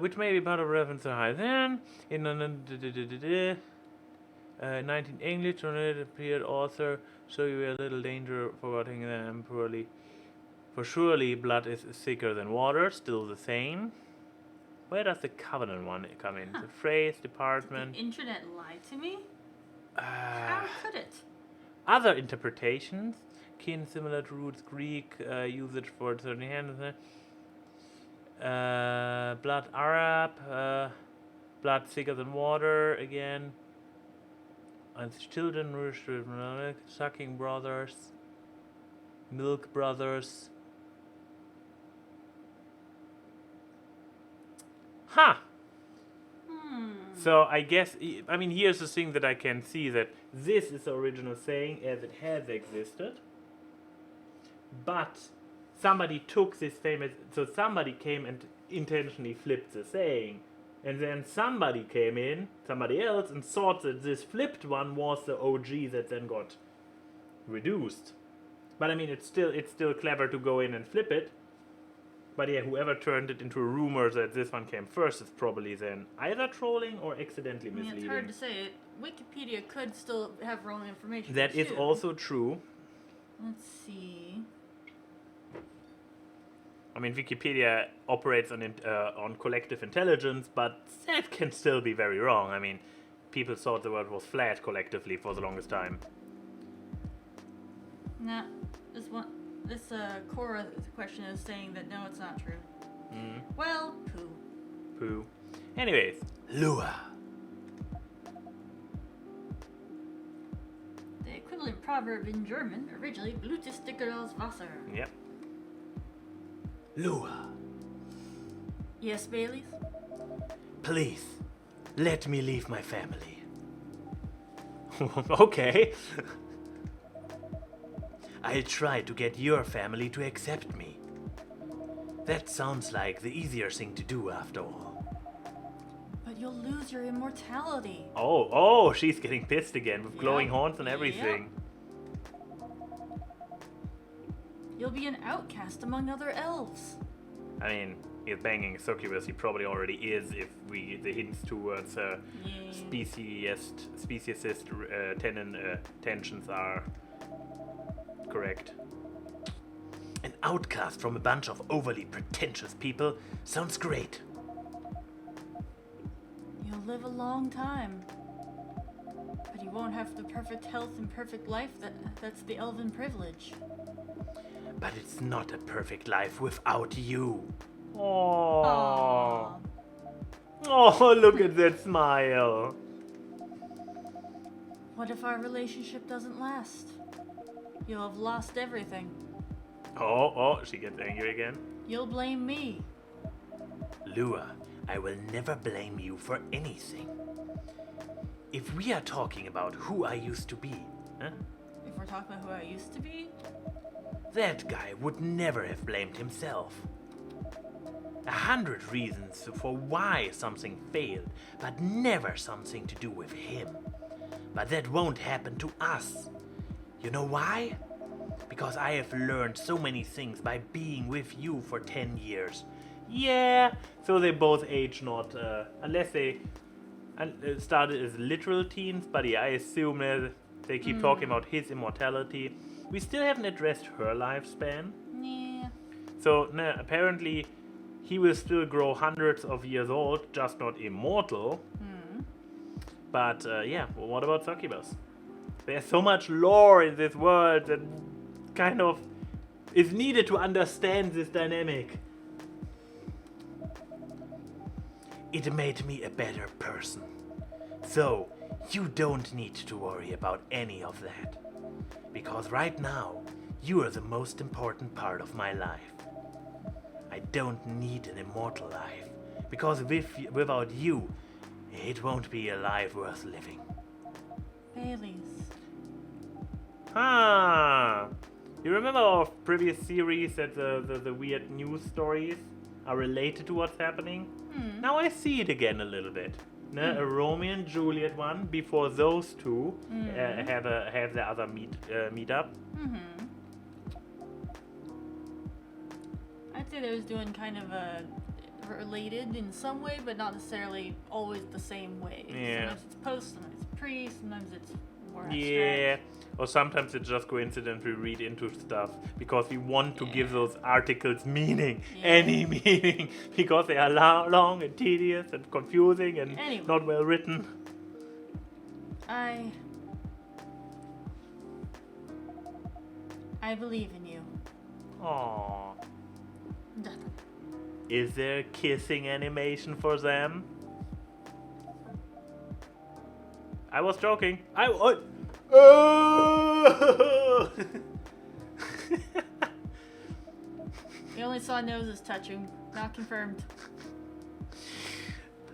Which may be part of reference to high then. In 19 English, translated appeared author, so you a little danger forgetting them poorly. For surely blood is thicker than water, still the same. Where does the covenant one come in? The phrase, department. The internet lied to me? How could it? Other interpretations, kin similar to roots Greek, usage for certain hands. Blood Arab, blood thicker than water again. And children nourished with milk, sucking brothers, milk brothers. Huh. So I guess, I mean, here's the thing that I can see, that this is the original saying as it has existed. But somebody took this famous, so somebody came and intentionally flipped the saying. And then somebody came in, somebody else, and thought that this flipped one was the OG that then got reduced. But I mean, it's still clever to go in and flip it. But yeah, whoever turned it into a rumor that this one came first is probably then either trolling or accidentally misleading. It's hard to say. Wikipedia could still have wrong information. That is also true. Let's see. I mean, Wikipedia operates on collective intelligence, but that can still be very wrong. I mean, people thought the world was flat collectively for the longest time. Nah, this Cora question is saying that no, it's not true. Well, poo. Anyways, Lua. The equivalent proverb in German, originally Blutis dickeros Wasser. Yep. Lua. Yes, Baileys? Please, let me leave my family. Okay. I'll try to get your family to accept me. That sounds like the easier thing to do after all. But you'll lose your immortality. Oh, she's getting pissed again with glowing horns and everything. You'll be an outcast among other elves. I mean, he's banging a succubus, he probably already is if the hints towards speciesist tensions are correct. An outcast from a bunch of overly pretentious people sounds great. You'll live a long time. But you won't have the perfect health and perfect life that's the elven privilege. But it's not a perfect life without you. Aww. Oh, look at that smile. What if our relationship doesn't last? You'll have lost everything. Oh, she gets angry again. You'll blame me. Lua, I will never blame you for anything. If we are talking about who I used to be, If we're talking about who I used to be? That guy would never have blamed himself. 100 reasons for why something failed, but never something to do with him. But that won't happen to us. You know why? Because I have learned so many things by being with you for 10 years. Yeah, so they both age not, unless they started as literal teens, but yeah, I assume that they keep talking about his immortality. We still haven't addressed her lifespan. Yeah. So, apparently, he will still grow hundreds of years old, just not immortal. But, yeah, well, what about succubus? There's so much lore in this world that kind of is needed to understand this dynamic. It made me a better person. So, you don't need to worry about any of that. Because right now, you are the most important part of my life. I don't need an immortal life, because without you, it won't be a life worth living. Baileys. You remember our previous series that the weird news stories are related to what's happening? Now I see it again a little bit. No, a Romeo and Juliet one before those two have the other meet up. I'd say they was doing kind of a related in some way, but not necessarily always the same way. Yeah. Sometimes it's post, sometimes it's pre, sometimes it's more abstract. Yeah, or sometimes it's just coincidence we read into stuff because we want to give those articles meaning, any meaning, because they are long and tedious and confusing and not well written. I believe in you. Aww. Nothing. Is there a kissing animation for them? I was joking. We only saw noses touching, not confirmed.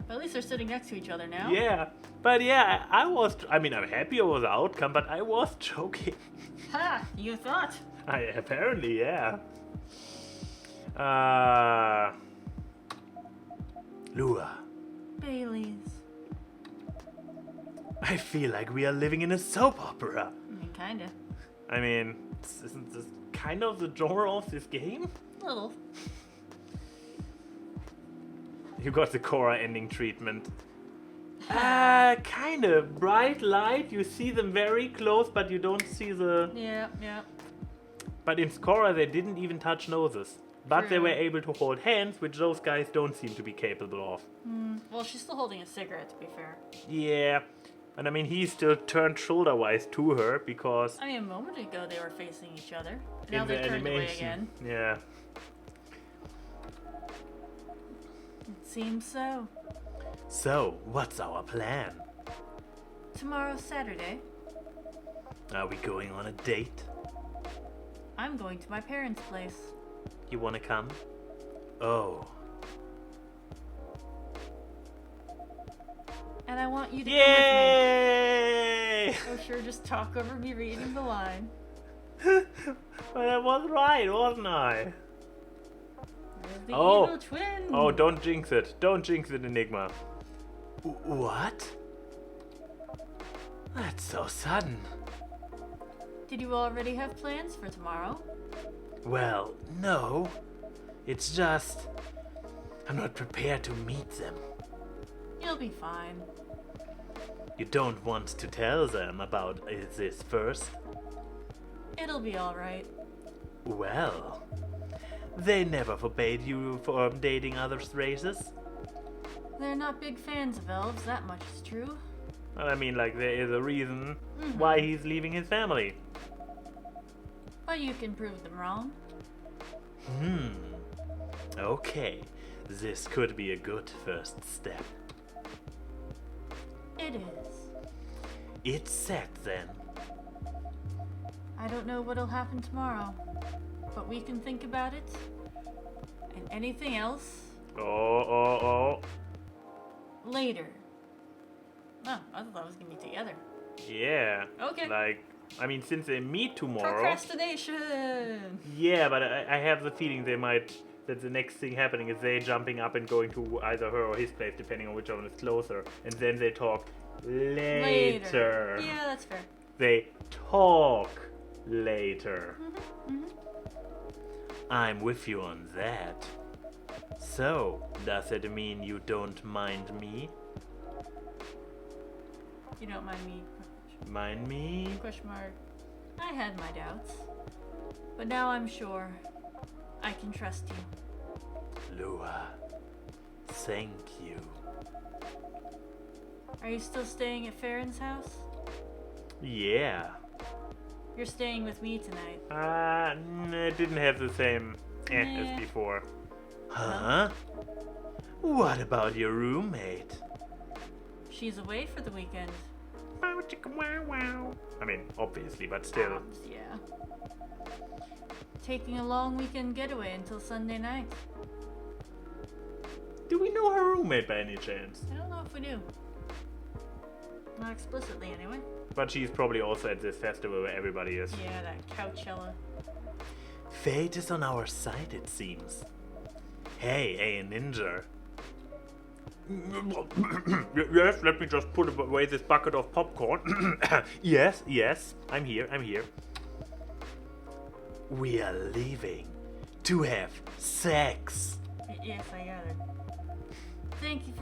But at least they're sitting next to each other now. Yeah, but yeah, I'm happy with the outcome, but I was joking. Ha! You thought? Apparently, yeah. Lua. Bailey's. I feel like we are living in a soap opera. Kinda. I mean, isn't this kind of the genre of this game? A little. You got the Korra ending treatment. Kind of. Bright light, you see them very close, but you don't see the... Yeah. But in Korra, they didn't even touch noses. But True. they were able to hold hands, which those guys don't seem to be capable of. Well, she's still holding a cigarette, to be fair. Yeah. And I mean, he still turned shoulder-wise to her because... I mean, a moment ago they were facing each other. in Now the they're turned away animation. again. Yeah. It seems so. So, what's our plan? Tomorrow's Saturday. Are we going on a date? I'm going to my parents' place. You wanna come? Oh. And I want you to Yay! come with me. Oh, sure, just talk over me reading the line. But I was right, wasn't I? There's the evil twin. Oh, don't jinx it. Don't jinx it, Enigma. What? That's so sudden. Did you already have plans for tomorrow? Well, no. It's just... I'm not prepared to meet them. You'll be fine. You don't want to tell them about this first? It'll be alright. Well... They never forbade you from dating other races? They're not big fans of elves, that much is true. I mean, like, there is a reason why he's leaving his family. But you can prove them wrong. Okay. This could be a good first step. It is. It's set then. I don't know what'll happen tomorrow, but we can think about it. And anything else Oh. later. Oh, I thought that was gonna be together. Yeah. Okay. Like, I mean, since they meet tomorrow... Procrastination! Yeah, but I have the feeling that the next thing happening is they jumping up and going to either her or his place, depending on which one is closer. And then they talk later. Yeah, that's fair. They talk later. I'm with you on that. So, does it mean you don't mind me? You don't mind me? Mind me? Question mark. I had my doubts, but now I'm sure I can trust you. Lua, thank you. Are you still staying at Farron's house? Yeah. You're staying with me tonight. It didn't have the same as before. Huh? What about your roommate? She's away for the weekend. I mean, obviously, but still. Yeah. Taking a long weekend getaway until Sunday night. Do we know her roommate by any chance? I don't know if we do. Not explicitly, anyway. But she's probably also at this festival where everybody is. Yeah, that Coachella. Fate is on our side, it seems. Hey, ninja. Yes, let me just put away this bucket of popcorn. Yes, I'm here. We are leaving to have sex. Yes, I got it. Thank you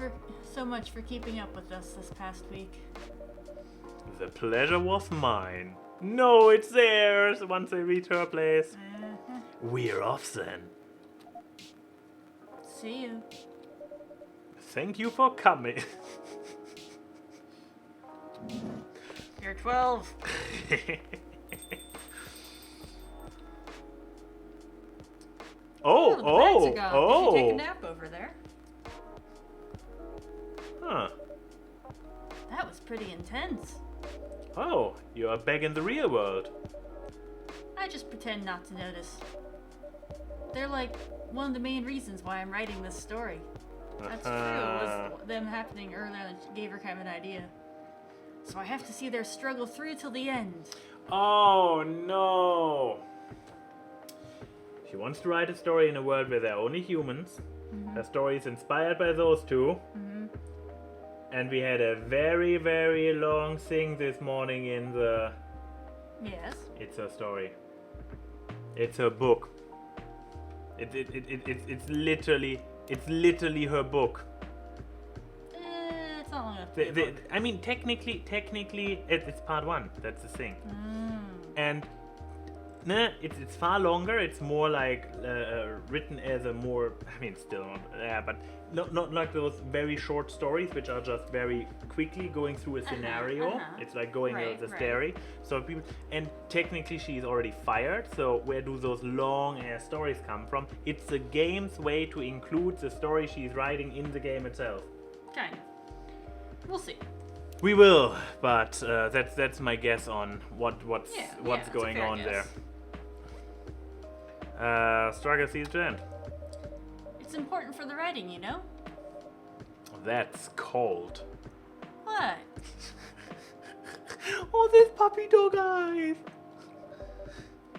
so much for keeping up with us this past week. The pleasure was mine. No, it's theirs once they reach her place. We're off then. See you. Thank you for coming. You're 12. Oh, the bags are gone. oh. Did you take a nap over there? Huh. That was pretty intense. Oh, you are back in the real world. I just pretend not to notice. They're like one of the main reasons why I'm writing this story. That's true. It was them happening earlier that gave her kind of an idea. So I have to see their struggle through till the end. Oh no. She wants to write a story in a world where there are only humans. Her story is inspired by those two. And we had a very, very long thing this morning in the... Yes. It's her story. It's her book. It's literally her book. It's not long enough to be a book. I mean, technically, it's part one. That's the thing. And nah, it's far longer. It's more like written as a more. I mean, still not, but not like those very short stories, which are just very quickly going through a scenario. It's like going the story. So people, and technically she's already fired. So where do those long ass stories come from? It's the game's way to include the story she's writing in the game itself. Kind of. We'll see. We will, but that's my guess on what's going on guess. there. Struggle sees to end. It's important for the writing, you know? That's cold. What? Oh, this puppy dog eyes.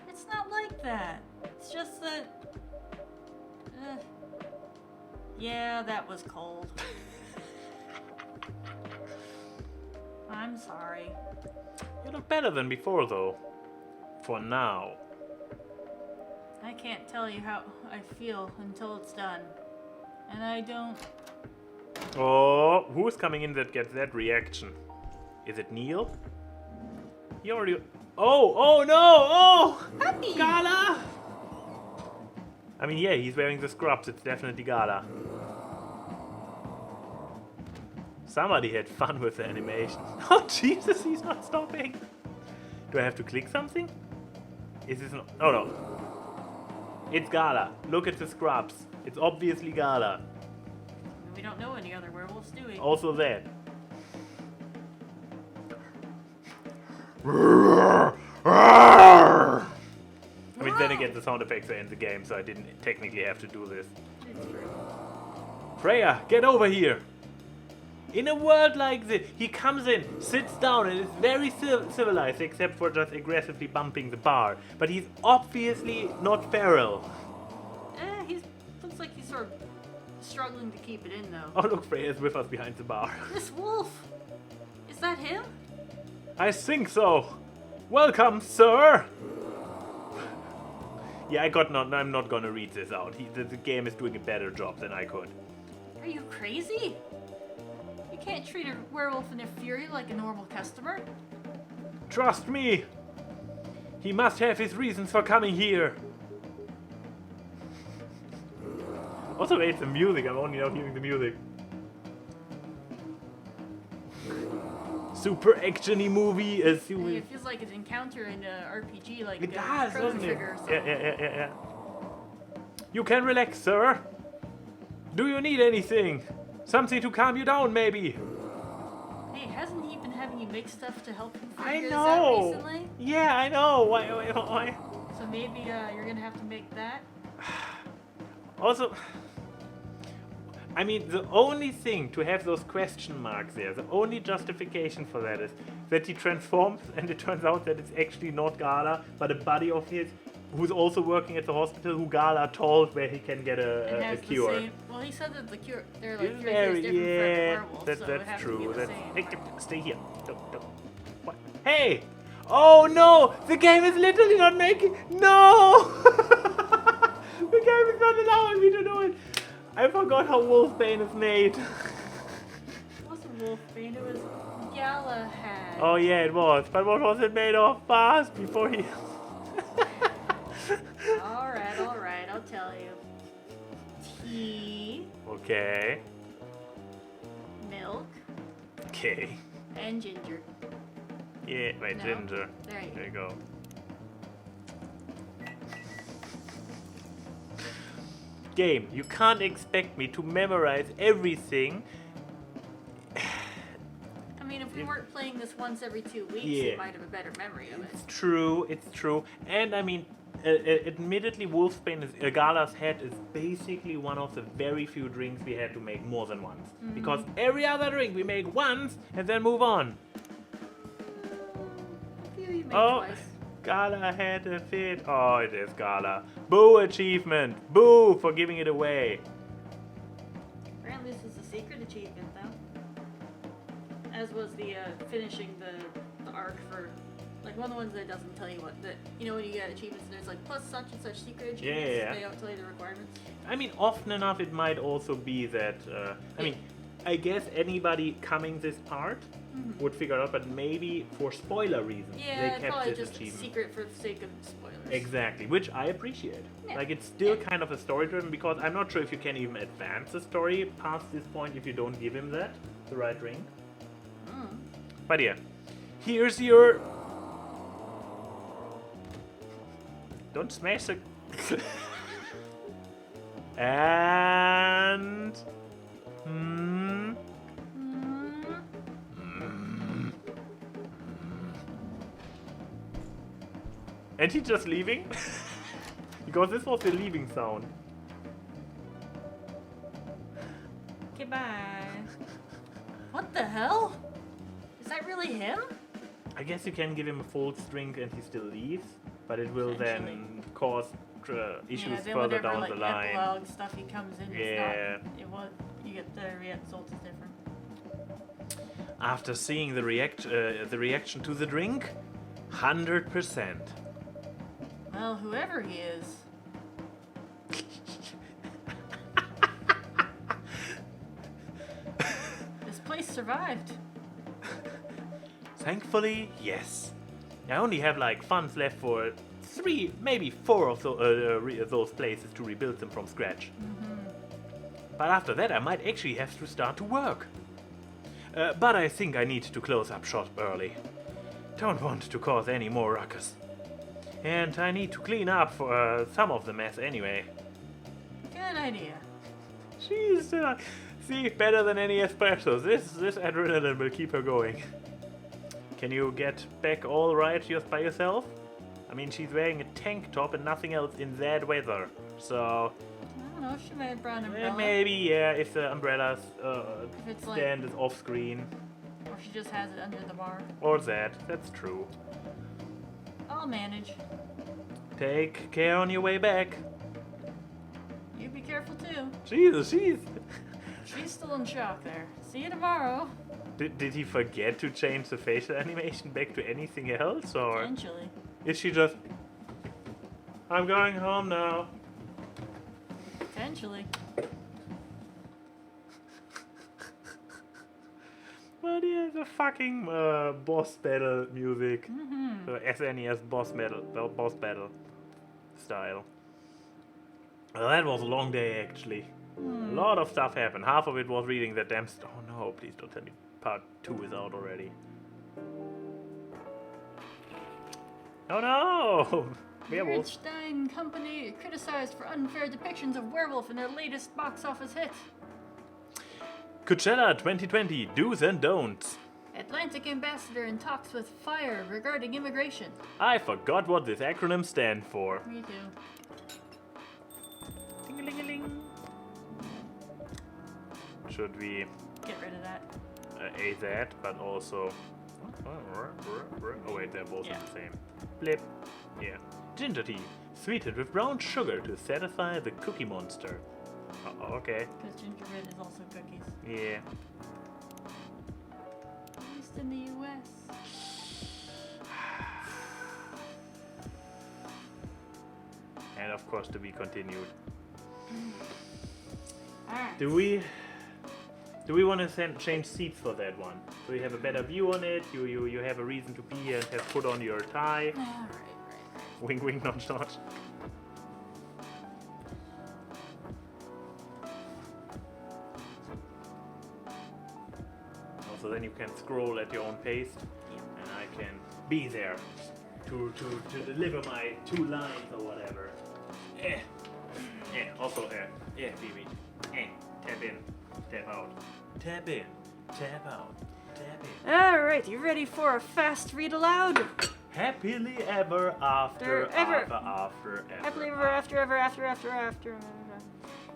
It's not like that. It's just that... yeah, that was cold. I'm sorry. You look better than before, though. For now. I can't tell you how I feel until it's done. And I don't... Oh, who's coming in that gets that reaction? Is it Neil? He already... Oh no! Oh! Puppy! Gala! I mean, yeah, he's wearing the scrubs. It's definitely Gala. Somebody had fun with the animation. Oh, Jesus, he's not stopping. Do I have to click something? Is this... Oh, no. It's Gala. Look at the scrubs. It's obviously Gala. We don't know any other werewolves, do we? Also that. I mean, then again, the sound effects are in the game, so I didn't technically have to do this. It's true. Freya, get over here! In a world like this, he comes in, sits down, and is very civilized, except for just aggressively bumping the bar. But he's obviously not feral. He looks like he's sort of struggling to keep it in, though. Oh, look, Freya's with us behind the bar. This wolf! Is that him? I think so. Welcome, sir! Yeah, I'm not gonna read this out. The game is doing a better job than I could. Are you crazy? You can't treat a werewolf in a fury like a normal customer. Trust me! He must have his reasons for coming here. Also, it's the music. I'm only now hearing the music. Super actiony movie. It feels like an encounter in an RPG, like It does, Chrono doesn't it? Trigger or something. Yeah. You can relax, sir. Do you need anything? Something to calm you down, maybe? Hey, hasn't he been having you make stuff to help him I figure this out know. recently? Yeah, I know. Why? So maybe you're gonna have to make that? Also, I mean, the only thing to have those question marks there, the only justification for that is that he transforms and it turns out that it's actually not Gala, but a buddy of his who's also working at the hospital, who Gala told where he can get It a has the cure. same. Well, he said that the cure. They're like It's cure is different for every yeah, werewolf, so it that's has true. to be the That's, same. hey, stay here. Don't. What? Hey! Oh no! The game is literally not making. No! The game is not allowing me to do it. I forgot how Wolfbane is made. It wasn't Wolfbane, it was Galahad. Oh yeah, it was. But what was it made of? Fast before he. Alright, I'll tell you. Tea, Okay. milk, Okay. and ginger. Yeah, wait, No. ginger. There you There you go. go. Game, you can't expect me to memorize everything. I mean, if we weren't playing this once every 2 weeks, Yeah. you might have a better memory of it. It's true. And I mean, admittedly, Wolfsbane Gala's head is basically one of the very few drinks we had to make more than once. Because every other drink we make once and then move on. A few you made Oh, twice. Gala had a fit. Oh, it is Gala. Boo achievement. Boo for giving it away. Apparently this is a secret achievement, though. As was the finishing the arc for, like, one of the ones that doesn't tell you what, that, you know, when you get achievements, there's like plus such and such secret achievements, Yeah. they don't tell you the requirements. I mean, often enough it might also be that, I guess anybody coming this part would figure out, but maybe for spoiler reasons, Yeah, they it's kept probably this just a achievement. secret for the sake of spoilers. Exactly, which I appreciate. Yeah. Like, it's still kind of a story driven, because I'm not sure if you can even advance the story past this point if you don't give him that, the right ring. But yeah, here's your... Don't smash the... And... And he just leaving? Because this was the leaving sound. Goodbye. What the hell? Is that really him? I guess you can give him a full drink and he still leaves, but it will then Potentially. cause issues Yeah, then further whenever, down like, the line. epilogue stuff he comes in, Yeah. it's not, it was, you get the result is different. After seeing the reaction to the drink, 100%. Well, whoever he is. This place survived. Thankfully, yes. I only have like funds left for 3, maybe 4 of those places to rebuild them from scratch. But after that, I might actually have to start to work. But I think I need to close up shop early. Don't want to cause any more ruckus. And I need to clean up for some of the mess anyway. Good idea. She's see, better than any espresso. This adrenaline will keep her going. Can you get back all right just by yourself? I mean, she's wearing a tank top and nothing else in that weather. So I don't know, she may have brought an umbrella. maybe, yeah, if the umbrella's If it's like, stand is off screen. or she just has it under the bar. Or that. That's true. I'll manage. Take care on your way back. You be careful too. Jesus, She's still in shock there. See you tomorrow. Did he forget to change the facial animation back to anything else, or Potentially. is she just... I'm going home now. Potentially. But yeah, the fucking boss battle music. The SNES boss battle style. Well, that was a long day, actually. A lot of stuff happened. Half of it was reading that damn... Oh no, please don't tell me part 2 is out already. Oh no! Werewolves. Stein Company criticized for unfair depictions of werewolf in their latest box office hit. Coachella 2020, do's and don'ts. Atlantic ambassador in talks with Fire regarding immigration. I forgot what this acronym stands for. Me too. Ding-a-ling-a-ling. Should we Get rid of that. A that, but also... Oh wait, they're both Yeah. the same. Blip. Yeah. Ginger tea. Sweetened with brown sugar to satisfy the cookie monster. Okay. Because gingerbread is also cookies. Yeah. At least in the U.S. And of course to be continued. Alright. Do we want to change seats for that one? So you have a better view on it, you have a reason to be here and have put on your tie. Right. Wink wink nudge nudge. Also then you can scroll at your own pace. Yep. And I can be there to deliver my 2 lines or whatever. Also baby. Tap in, tap out. Tap in, tap out, tap in. Alright, you ready for a fast read aloud? Happily ever after, after. Happily ever after.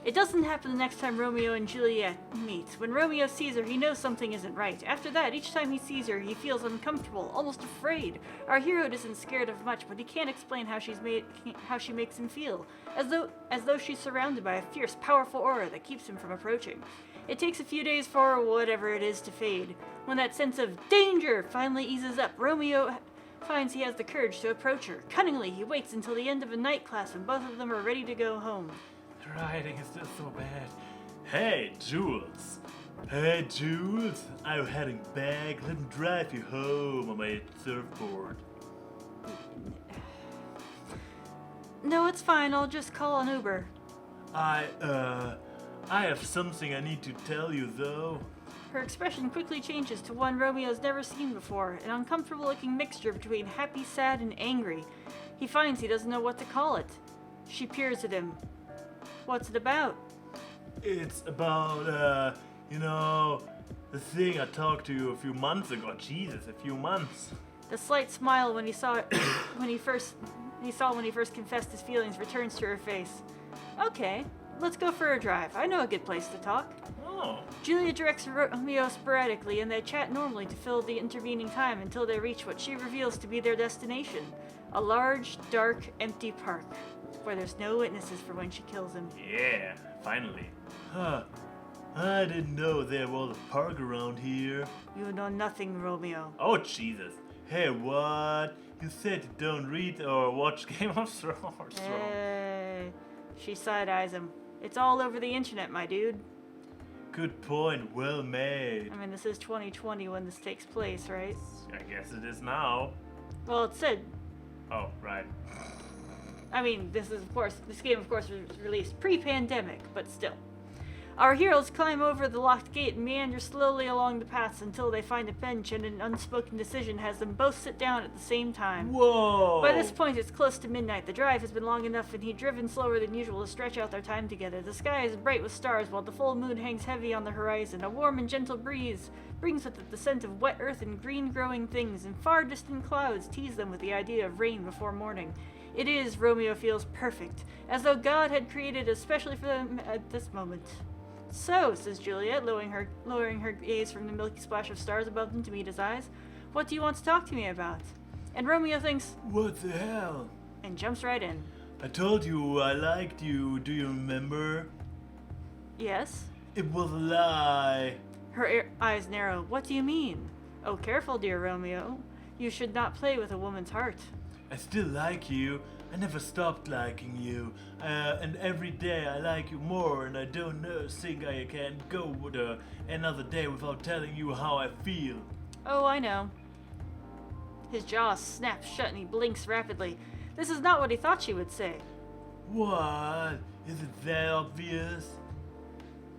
It doesn't happen the next time Romeo and Juliet meet. When Romeo sees her, he knows something isn't right. After that, each time he sees her, he feels uncomfortable, almost afraid. Our hero isn't scared of much, but he can't explain how she makes him feel, as though she's surrounded by a fierce, powerful aura that keeps him from approaching. It takes a few days for whatever it is to fade. When that sense of danger finally eases up, Romeo finds he has the courage to approach her. Cunningly, he waits until the end of a night class when both of them are ready to go home. The riding is just so bad. Hey, Jules. Hey, Jules. I'm heading back. Let me drive you home on my surfboard. No, it's fine. I'll just call an Uber. I have something I need to tell you, though. Her expression quickly changes to one Romeo's never seen before, an uncomfortable-looking mixture between happy, sad, and angry. He finds he doesn't know what to call it. She peers at him. What's it about? It's about, the thing I talked to you a few months ago. Jesus, a few months. The slight smile when he saw it, when he first confessed his feelings returns to her face. Okay, let's go for a drive. I know a good place to talk. Oh. Julia directs Romeo sporadically, and they chat normally to fill the intervening time until they reach what she reveals to be their destination. A large, dark, empty park, where there's no witnesses for when she kills him. Yeah, finally. Huh. I didn't know there was a park around here. You know nothing, Romeo. Oh, Jesus. Hey, what? You said you don't read or watch Game of Thrones. Hey. She side-eyes him. It's all over the internet, my dude. Good point, well made. I mean, this is 2020 when this takes place, right? I guess it is now. Well, it said... Oh, right. I mean, this game, of course, was released pre-pandemic, but still. Our heroes climb over the locked gate and meander slowly along the paths until they find a bench, and an unspoken decision has them both sit down at the same time. Whoa! By this point, it's close to midnight. The drive has been long enough, and he'd driven slower than usual to stretch out their time together. The sky is bright with stars, while the full moon hangs heavy on the horizon. A warm and gentle breeze brings with it the scent of wet earth and green growing things, and far distant clouds tease them with the idea of rain before morning. It is, Romeo feels, perfect, as though God had created especially for them at this moment. So, says Juliet, lowering her gaze from the milky splash of stars above them to meet his eyes, what do you want to talk to me about? And Romeo thinks, what the hell? And jumps right in. I told you I liked you, do you remember? Yes? It was a lie. Her eyes narrow. What do you mean? Oh, careful, dear Romeo. You should not play with a woman's heart. I still like you. I never stopped liking you. And every day I like you more, and I don't think I can go with another day without telling you how I feel. Oh, I know. His jaw snaps shut and he blinks rapidly. This is not what he thought she would say. What? Is it that obvious?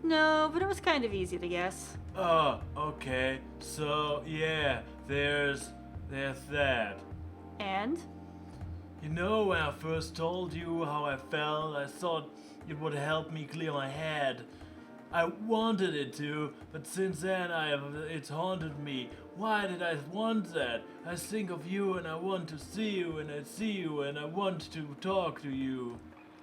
No, but it was kind of easy to guess. Oh, okay. So, yeah, there's that. And? You know, when I first told you how I felt, I thought it would help me clear my head. I wanted it to, but since then it's haunted me. Why did I want that? I think of you and I want to see you, and I see you and I want to talk to you.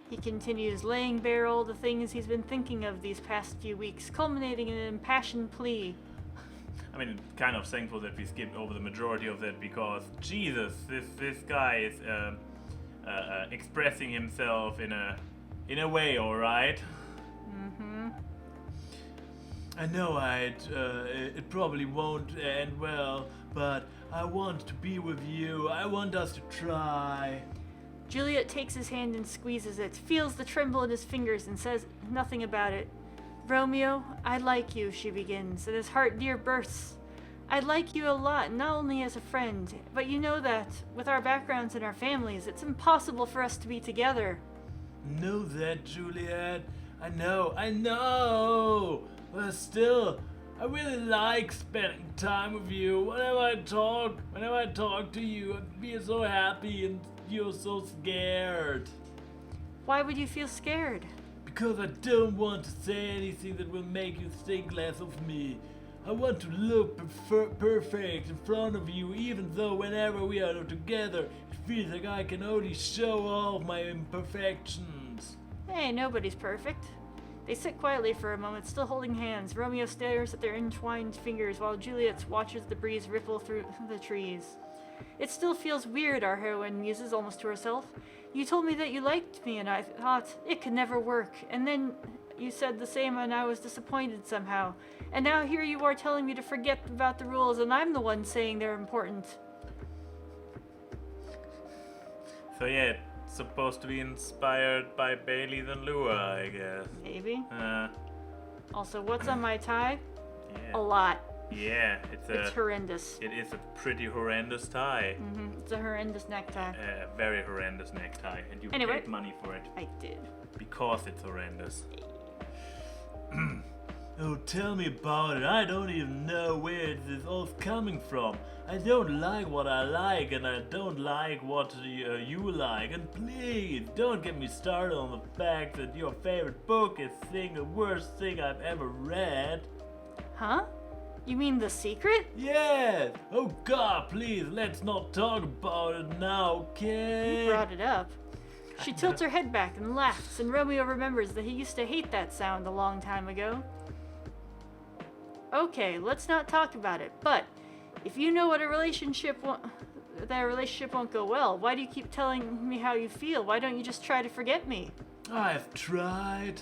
He continues, laying bare all the things he's been thinking of these past few weeks, culminating in an impassioned plea. I mean, kind of thankful that we skipped over the majority of that because, Jesus, this guy is expressing himself in a way, all right? Mm-hmm. I know it probably won't end well, but I want to be with you. I want us to try. Juliet takes his hand and squeezes it, feels the tremble in his fingers, and says nothing about it. Romeo, I like you, she begins, and his heart near bursts. I like you a lot, not only as a friend, but you know that, with our backgrounds and our families, it's impossible for us to be together. Know that, Juliet. I know. But still, I really like spending time with you. Whenever I talk to you, I feel so happy and you're so scared. Why would you feel scared? Because I don't want to say anything that will make you think less of me. I want to look perfect in front of you, even though whenever we are together, it feels like I can only show off my imperfections. Hey, nobody's perfect. They sit quietly for a moment, still holding hands. Romeo stares at their entwined fingers while Juliet watches the breeze ripple through the trees. It still feels weird, our heroine muses almost to herself. You told me that you liked me, and I thought it could never work. And then you said the same, and I was disappointed somehow. And now here you are telling me to forget about the rules, and I'm the one saying they're important. So yeah, it's supposed to be inspired by Bailey and Lua, I guess. Maybe. Also, what's on my tie? Yeah. A lot. Yeah, It's horrendous. It is a pretty horrendous tie. It's a horrendous necktie. A very horrendous necktie, and you Anyway. paid money for it. I did. Because it's horrendous. Oh, tell me about it. I don't even know where this all coming from. I don't like what I like, and I don't like what you like. And please, don't get me started on the fact that your favorite book is the worst thing I've ever read. Huh? You mean The Secret? Yes! Oh God, please, let's not talk about it now, okay? You brought it up. She tilts her head back and laughs, and Romeo remembers that he used to hate that sound a long time ago. Okay, let's not talk about it, but if you know what that relationship won't go well, why do you keep telling me how you feel? Why don't you just try to forget me? I've tried.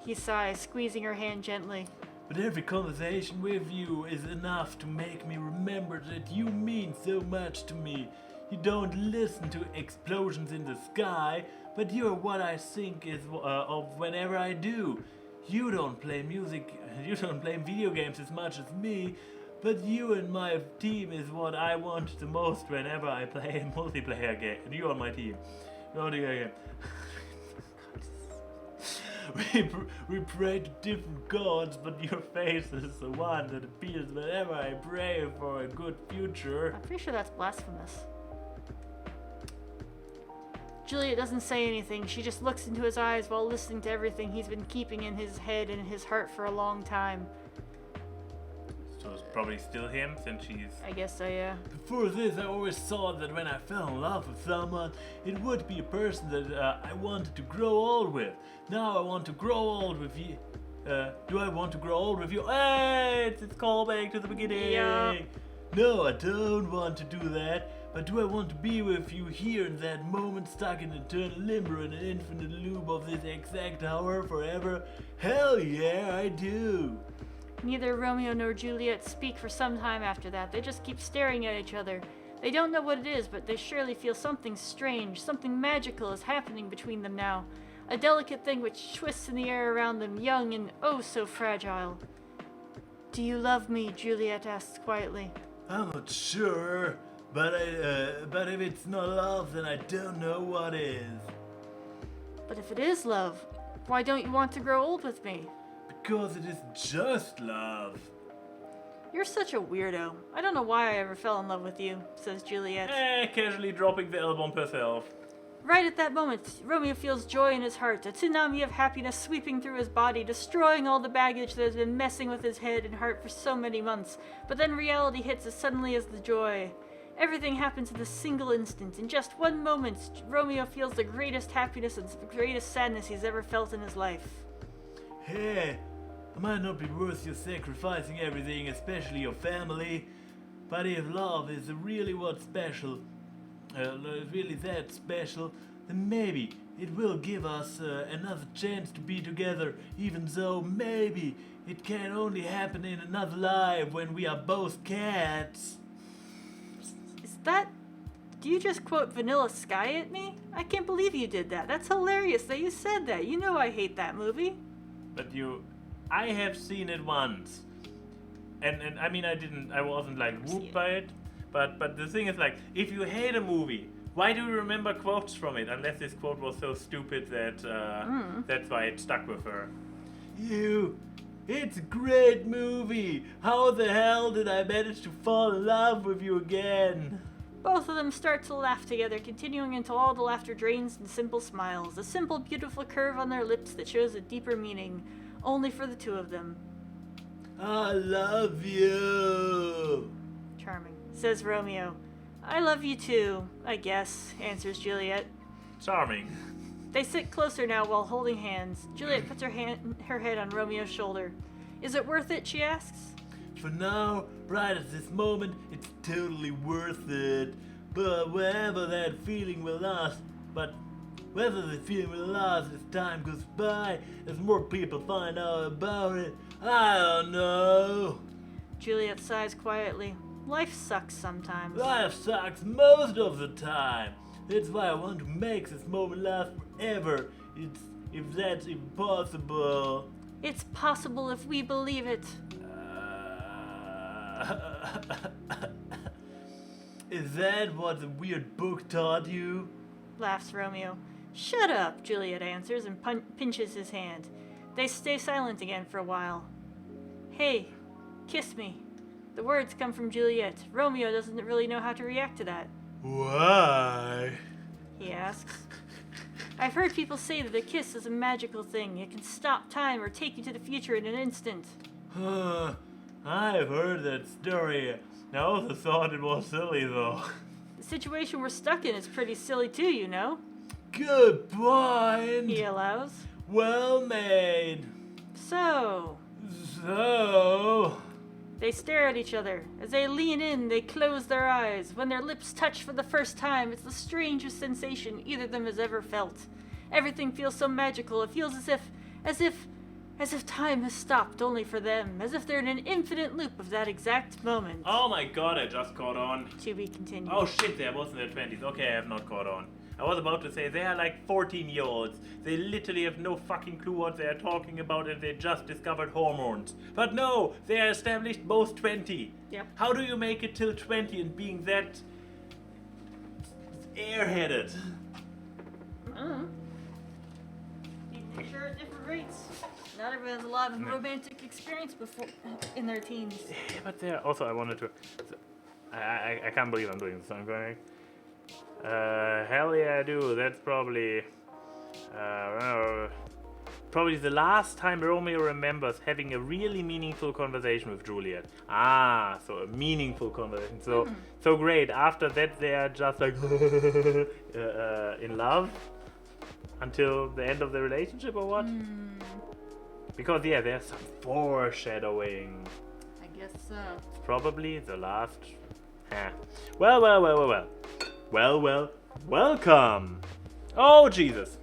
He sighs, squeezing her hand gently. But every conversation with you is enough to make me remember that you mean so much to me. You don't listen to explosions in the sky, but you're what I think of whenever I do. You don't play music, you don't play video games as much as me, but you and my team is what I want the most whenever I play a multiplayer game. And you on my team. Multiplayer game. We pray to different gods, but your face is the one that appears whenever I pray for a good future. I'm pretty sure that's blasphemous. Juliet doesn't say anything. She just looks into his eyes while listening to everything he's been keeping in his head and his heart for a long time. So it's probably still him, since she's... I guess so, yeah. Before this, I always thought that when I fell in love with someone, it would be a person that I wanted to grow old with. Now I want to grow old with you. Do I want to grow old with you? Hey, it's callback to the beginning. Yeah. No, I don't want to do that. But do I want to be with you here in that moment, stuck in eternal limbo in an infinite loop of this exact hour forever? Hell yeah, I do. Neither Romeo nor Juliet speak for some time after that. They just keep staring at each other. They don't know what it is, but they surely feel something strange, something magical is happening between them now. A delicate thing which twists in the air around them, young and oh so fragile. Do you love me? Juliet asks quietly. I'm not sure, but if it's not love, then I don't know what is. But if it is love, why don't you want to grow old with me? Because it is just love. You're such a weirdo. I don't know why I ever fell in love with you, says Juliet. Casually dropping the album herself. Right at that moment, Romeo feels joy in his heart, a tsunami of happiness sweeping through his body, destroying all the baggage that has been messing with his head and heart for so many months. But then reality hits as suddenly as the joy. Everything happens in a single instant. In just one moment, Romeo feels the greatest happiness and the greatest sadness he's ever felt in his life. Hey, it might not be worth you sacrificing everything, especially your family. But if love is really what's special, really that special, then maybe it will give us another chance to be together, even though maybe it can only happen in another life when we are both cats. Is that... Do you just quote Vanilla Sky at me? I can't believe you did that. That's hilarious that you said that. You know I hate that movie. But I have seen it once. And I mean, I wasn't like whooped by it. But the thing is, like, if you hate a movie, why do you remember quotes from it? Unless this quote was so stupid that that's why it stuck with her. It's a great movie. How the hell did I manage to fall in love with you again? Both of them start to laugh together, continuing until all the laughter drains in simple smiles, a simple, beautiful curve on their lips that shows a deeper meaning, only for the two of them. I love you. Charming, says Romeo. I love you too, I guess, answers Juliet. Charming. They sit closer now while holding hands. Juliet puts her head on Romeo's shoulder. Is it worth it, she asks. For now, right at this moment, it's totally worth it. But whether that feeling will last, whether the feeling will last as time goes by, as more people find out about it, I don't know. Juliet sighs quietly. Life sucks sometimes. Life sucks most of the time. That's why I want to make this moment last forever. If that's impossible. It's possible if we believe it. Is that what the weird book taught you? Laughs Romeo. Shut up, Juliet answers and pinches his hand. They stay silent again for a while. Hey, kiss me. The words come from Juliet. Romeo doesn't really know how to react to that. Why? He asks. I've heard people say that a kiss is a magical thing. It can stop time or take you to the future in an instant. I've heard that story. I also thought it was silly, though. The situation we're stuck in is pretty silly too, you know. Good point. He allows. Well made. So... They stare at each other. As they lean in, they close their eyes. When their lips touch for the first time, it's the strangest sensation either of them has ever felt. Everything feels so magical. It feels as if time has stopped only for them, as if they're in an infinite loop of that exact moment. Oh my god, I just caught on. To be continued. Oh shit, they was in their 20s. Okay, I have not caught on. I was about to say, they are like 14-year-olds. They literally have no fucking clue what they are talking about and they just discovered hormones. But no, they are established both 20. Yep. How do you make it till 20 and being that airheaded? People sure at different rates. Not everyone has a lot of romantic experience before in their teens. Yeah, but there also I wanted to... I can't believe I'm doing this. I'm going... hell yeah I do. That's probably... probably the last time Romeo remembers having a really meaningful conversation with Juliet. So a meaningful conversation. So great. After that they are just like... in love? Until the end of the relationship or what? Because yeah, there's some foreshadowing. I guess so. It's probably the last... Well, welcome! Oh, Jesus!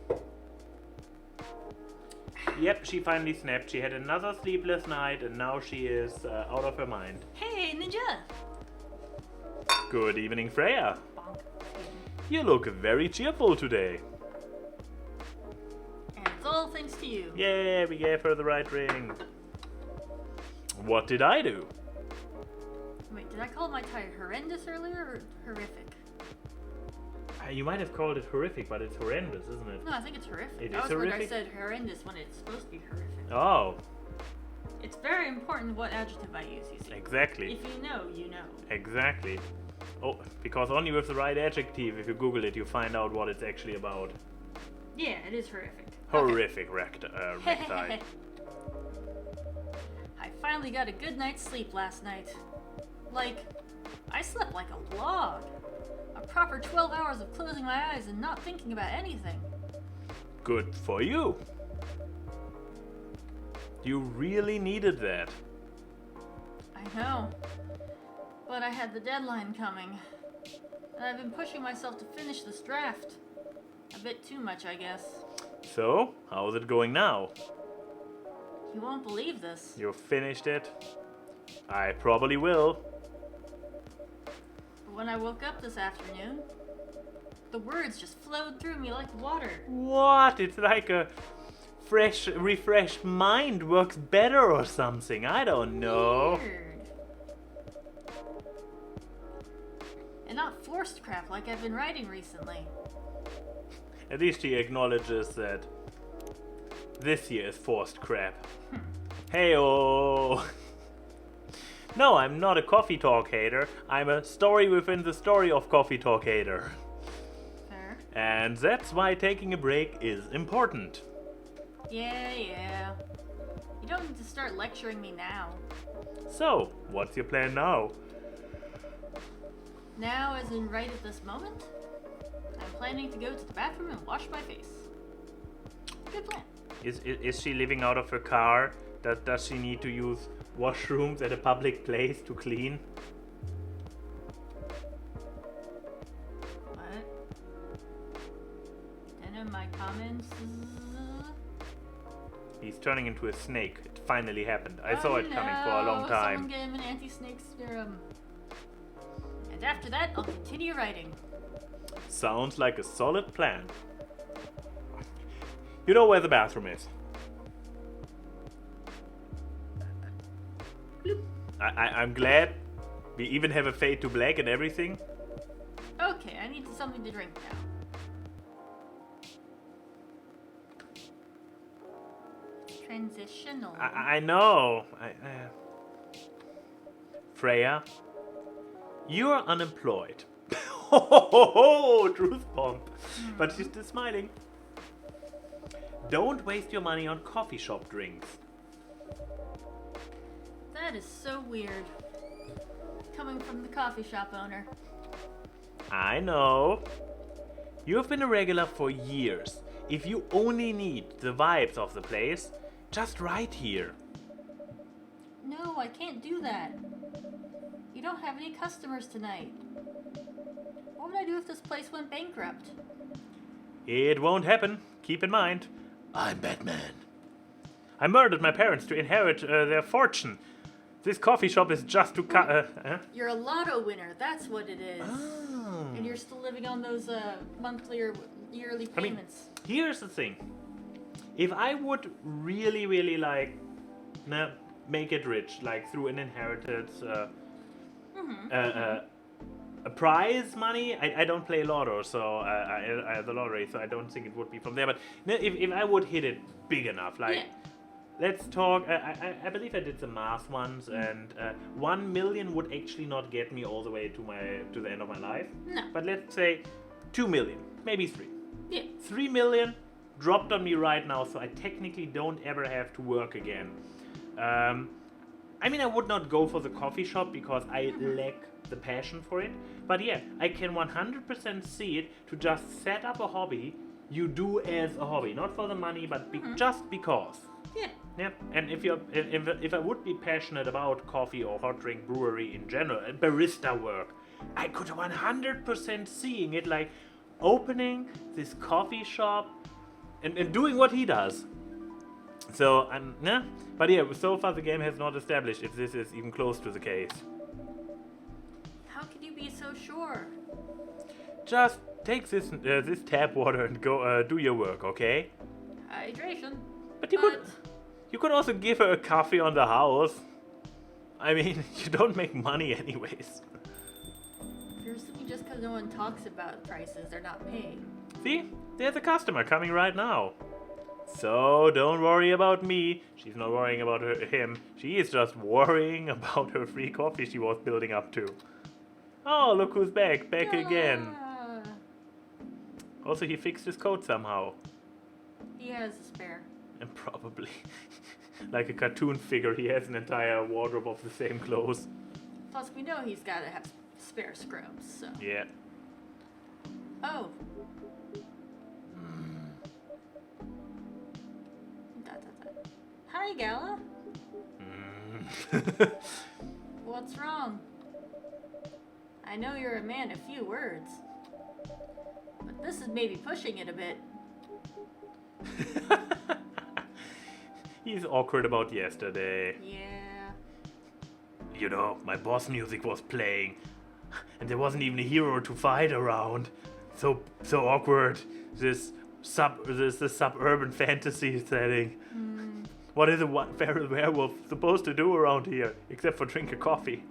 Yep, she finally snapped. She had another sleepless night and now she is out of her mind. Hey, Ninja! Good evening, Freya. Bonk. You look very cheerful today. And it's all thanks to you. Yeah, we gave her the right ring. What did I do? Wait, did I call my tie horrendous earlier or horrific? You might have called it horrific, but it's horrendous, isn't it? No, I think it's horrific. It I is was worried I horrific? said horrendous when it's supposed to be horrific. Oh, It's very important what adjective I use, you see. exactly. If you know, you know. Exactly. Oh, because only with the right adjective, if you Google it, you find out what it's actually about. Yeah, it is horrific. Horrific recti. I finally got a good night's sleep last night. Like, I slept like a log. A proper 12 hours of closing my eyes and not thinking about anything. Good for you. You really needed that. I know. But I had the deadline coming. And I've been pushing myself to finish this draft. A bit too much, I guess. So, how's it going now? You won't believe this. You finished it? I probably will. But when I woke up this afternoon, the words just flowed through me like water. What? It's like a fresh, refreshed mind works better or something. I don't know. Weird. And not forced crap like I've been writing recently. At least he acknowledges that this year is forced crap. Hey-oh! No, I'm not a Coffee Talk hater. I'm a story within the story of Coffee Talk hater. Fair. And that's why taking a break is important. Yeah. You don't need to start lecturing me now. So, what's your plan now? Now, as in right at this moment, I'm planning to go to the bathroom and wash my face. Good plan. Is she living out of her car? Does she need to use washrooms at a public place to clean? What? Denim, my comments. He's turning into a snake. It finally happened. I saw it coming for a long time. Someone gave him an anti-snake serum. And after that, I'll continue writing. Sounds like a solid plan. You know where the bathroom is? Bloop. I'm glad we even have a fade to black and everything. Okay, I need something to drink now. Transitional. I know. Freya, you're unemployed. Oh, truth bomb. But she's still smiling. Don't waste your money on coffee shop drinks. That is so weird. Coming from the coffee shop owner. I know. You have been a regular for years. If you only need the vibes of the place, just write here. No, I can't do that. You don't have any customers tonight. What would I do if this place went bankrupt? It won't happen. Keep in mind, I'm Batman. I murdered my parents to inherit their fortune. This coffee shop is just to cut. You're a lotto winner, that's what it is. Oh. And you're still living on those monthly or yearly I mean, payments. here's the thing. If I would really like make it rich, like through an inheritance, a prize money, I don't play lotto, so I the lottery, so I don't think it would be from there. But if I would hit it big enough, like, let's talk. I believe I did the math once, and 1 million would actually not get me all the way to the end of my life. No. But let's say 2 million, maybe 3. Yeah. 3 million dropped on me right now, so I technically don't ever have to work again. I mean, I would not go for the coffee shop because I lack the passion for it. But yeah, I can 100% see it to just set up a hobby you do as a hobby, not for the money, but just because. Yeah. Yeah, and if I would be passionate about coffee or hot drink brewery in general, and barista work, I could 100% seeing it like opening this coffee shop and doing what he does. So, yeah, but yeah, so far the game has not established if this is even close to the case. How can you be so sure? Just take this tap water and go do your work, okay? Hydration. But you could also give her a coffee on the house. I mean, you don't make money anyways. You're assuming just because no one talks about prices, they're not paying. See? There's a customer coming right now. So don't worry about me. She's not worrying about him. She is just worrying about her free coffee she was building up to. Oh, look who's back. Back again. Also, he fixed his coat somehow. He has a spare. And probably, like a cartoon figure, he has an entire wardrobe of the same clothes. Plus, we know he's got to have spare scrubs, so. Yeah. Oh. Hi, Gala. What's wrong? I know you're a man of few words. But this is maybe pushing it a bit. He's awkward about yesterday. Yeah. You know, my boss music was playing, and there wasn't even a hero to fight around. So awkward. This suburban fantasy setting. What is a feral werewolf supposed to do around here, except for drink a coffee?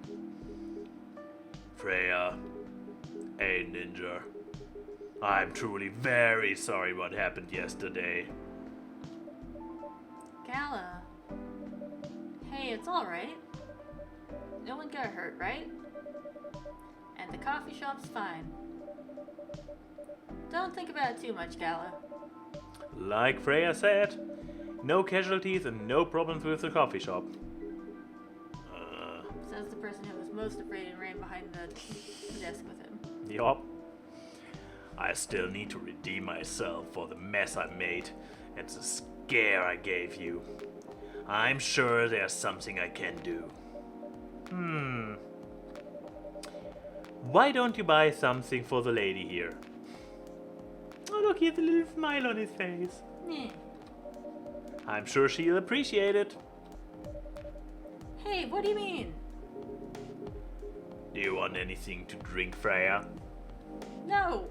Freya, a ninja. I'm truly very sorry what happened yesterday. Gala. Hey, it's alright. No one got hurt, right? And the coffee shop's fine. Don't think about it too much, Gala. Like Freya said, no casualties and no problems with the coffee shop. Says the person who was most afraid and ran behind the desk with him. Yup. I still need to redeem myself for the mess I made and the scare I gave you. I'm sure there's something I can do. Why don't you buy something for the lady here? Oh look, he has a little smile on his face. Meh. I'm sure she'll appreciate it. Hey, what do you mean? Do you want anything to drink, Freya? No.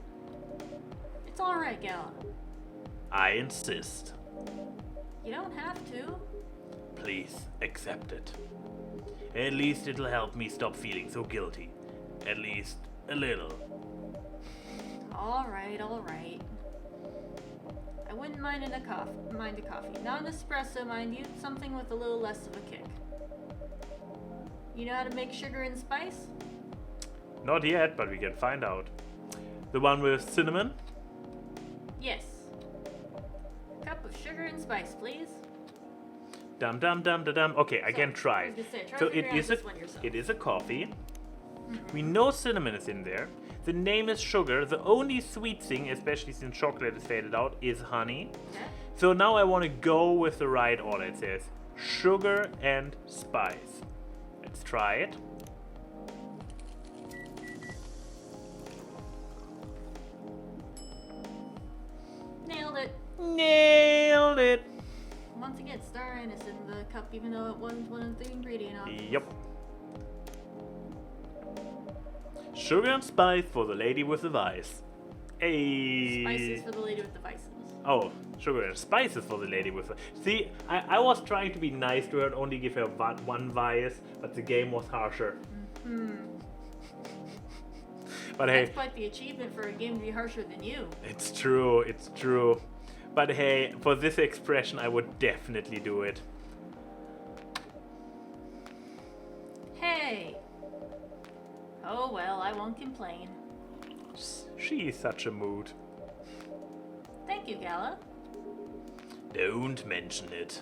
It's alright, Gala. I insist. You don't have to. Please accept it. At least it'll help me stop feeling so guilty. At least a little. Alright. I wouldn't mind a coffee. Not an espresso, mind you. Something with a little less of a kick. You know how to make sugar and spice? Not yet, but we can find out. The one with cinnamon? Yes. A cup of sugar and spice, please. Dum dum dum da dum. Okay, I can try. I was gonna say, try So to figure out this one yourself. it is a coffee. We know cinnamon is in there. The name is sugar. The only sweet thing, especially since chocolate is faded out, is honey. Okay. So now I want to go with the right order. It says sugar and spice. Let's try it. Nailed it. Nailed it. Once again, star anise in the cup, even though it wasn't one of the ingredient options. Yep. Sugar and spice for the lady with the vice. Hey. Spices for the lady with the vices. Oh, sugar and spices for the lady with the... See, I was trying to be nice to her and only give her one vice, but the game was harsher. But hey, That's quite the achievement for a game to be harsher than you. it's true. But hey, for this expression, I would definitely do it. Hey! Oh well, I won't complain. She is such a mood. Thank you, Gala. Don't mention it.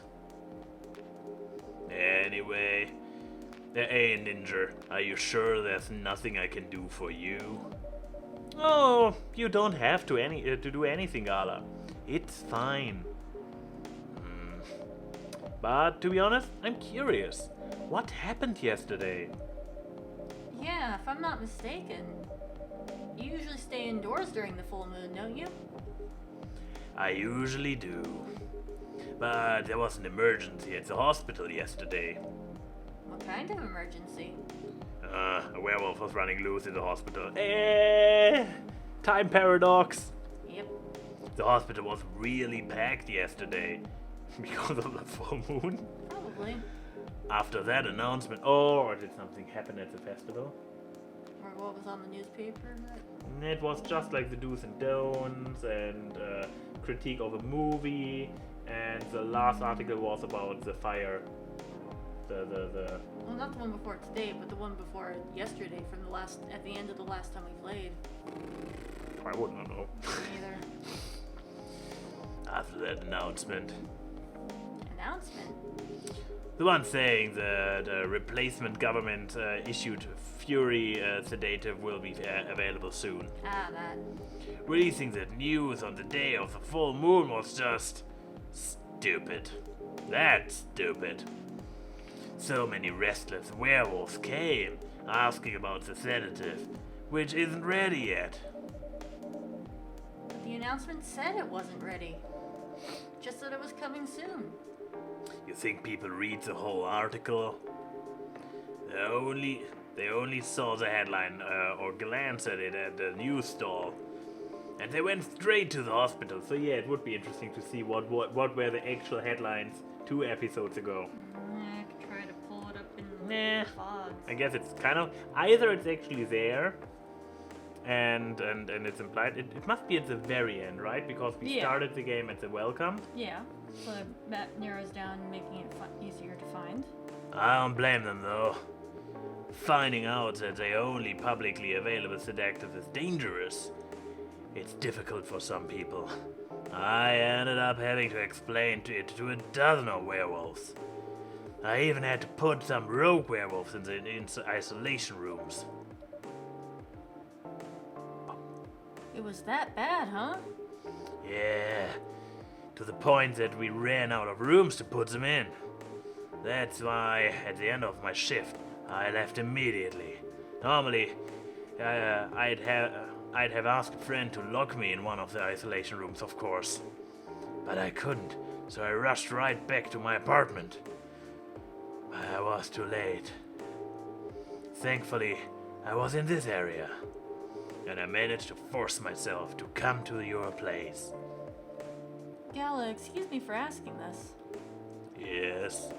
Anyway, hey Ninja, are you sure there's nothing I can do for you? Oh, you don't have to do anything, Gala. It's fine. But to be honest, I'm curious. What happened yesterday? Yeah, if I'm not mistaken, you usually stay indoors during the full moon, don't you? I usually do. But there was an emergency at the hospital yesterday. What kind of emergency? A werewolf was running loose in the hospital. Time paradox. Yep. The hospital was really packed yesterday because of the full moon. Probably. After that announcement, or did something happen at the festival? Or what was on the newspaper? It was just like the do's and don'ts and critique of a movie, and the last article was about the fire. Well, not the one before today, but the one before yesterday from at the end of the last time we played. I wouldn't know. Either. After that announcement. Announcement? The one saying that replacement government issued Fury sedative will be available soon. Ah, that. Releasing that news on the day of the full moon was just stupid. That's stupid. So many restless werewolves came asking about the sedative, which isn't ready yet. The announcement said it wasn't ready. Just that it was coming soon. You think people read the whole article? They only saw the headline or glanced at it at the news stall. And they went straight to the hospital. So yeah, it would be interesting to see what were the actual headlines 2 episodes ago. I could try to pull it up in Nah. the fog. I guess it's kind of either it's actually there, and it's implied. It must be at the very end, right? Because we Yeah. started the game at the welcome. Yeah, so the map narrows down, making it easier to find. I don't blame them though. Finding out that the only publicly available sedative is dangerous. It's difficult for some people. I ended up having to explain it to a dozen of werewolves. I even had to put some rogue werewolves in isolation rooms. It was that bad, huh? Yeah, to the point that we ran out of rooms to put them in. That's why, at the end of my shift, I left immediately. Normally, I'd have asked a friend to lock me in one of the isolation rooms, of course. But I couldn't, so I rushed right back to my apartment. I was too late. Thankfully, I was in this area, and I managed to force myself to come to your place. Gala, excuse me for asking this, Yes,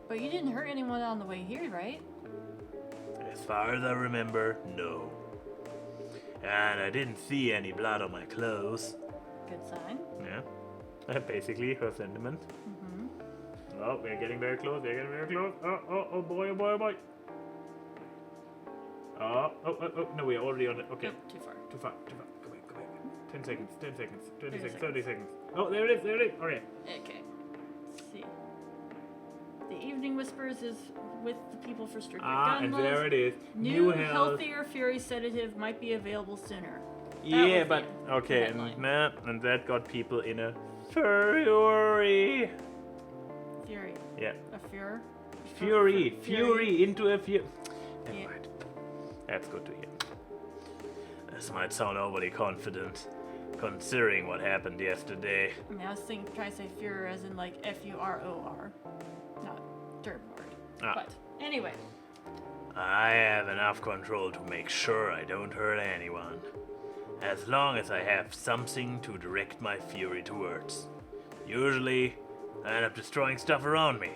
but you didn't hurt anyone on the way here, right? as far as I remember, no. And I didn't see any blood on my clothes. Good sign. Yeah. Basically, her sentiment. Mm-hmm. Oh, we're getting very close. We're getting very close. Oh boy, oh boy, oh boy. Oh, no, we're already on it. Okay. Nope, too far. Too far. Go back. 10 seconds, 10 seconds, 20 30 seconds, seconds. 30 seconds. Oh, there it is. Okay. Okay. Let's see. The Evening Whispers is with the people for stricter gun And laws. there it is. New, health. healthier fury sedative might be available sooner. Yeah, was but the okay, headline. and that got people in a fury. Fury. Yeah, A furor? fury into a fury. Never Yeah. mind. That's good to hear. This might sound overly confident, considering what happened yesterday. I mean, I was thinking, try to say furor as in like F-U-R-O-R, not dirt word. Ah. But anyway, I have enough control to make sure I don't hurt anyone, as long as I have something to direct my fury towards. Usually, I end up destroying stuff around me,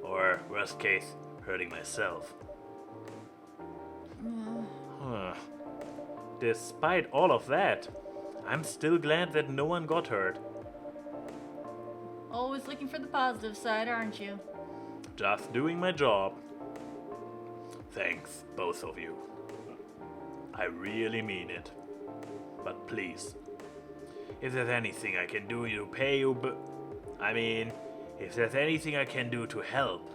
or worst case, hurting myself. Huh. Despite all of that, I'm still glad that no one got hurt. always looking for the positive side, aren't you? Just doing my job. Thanks, both of you. I really mean it. But please, if there's anything I can do to pay you, if there's anything I can do to help,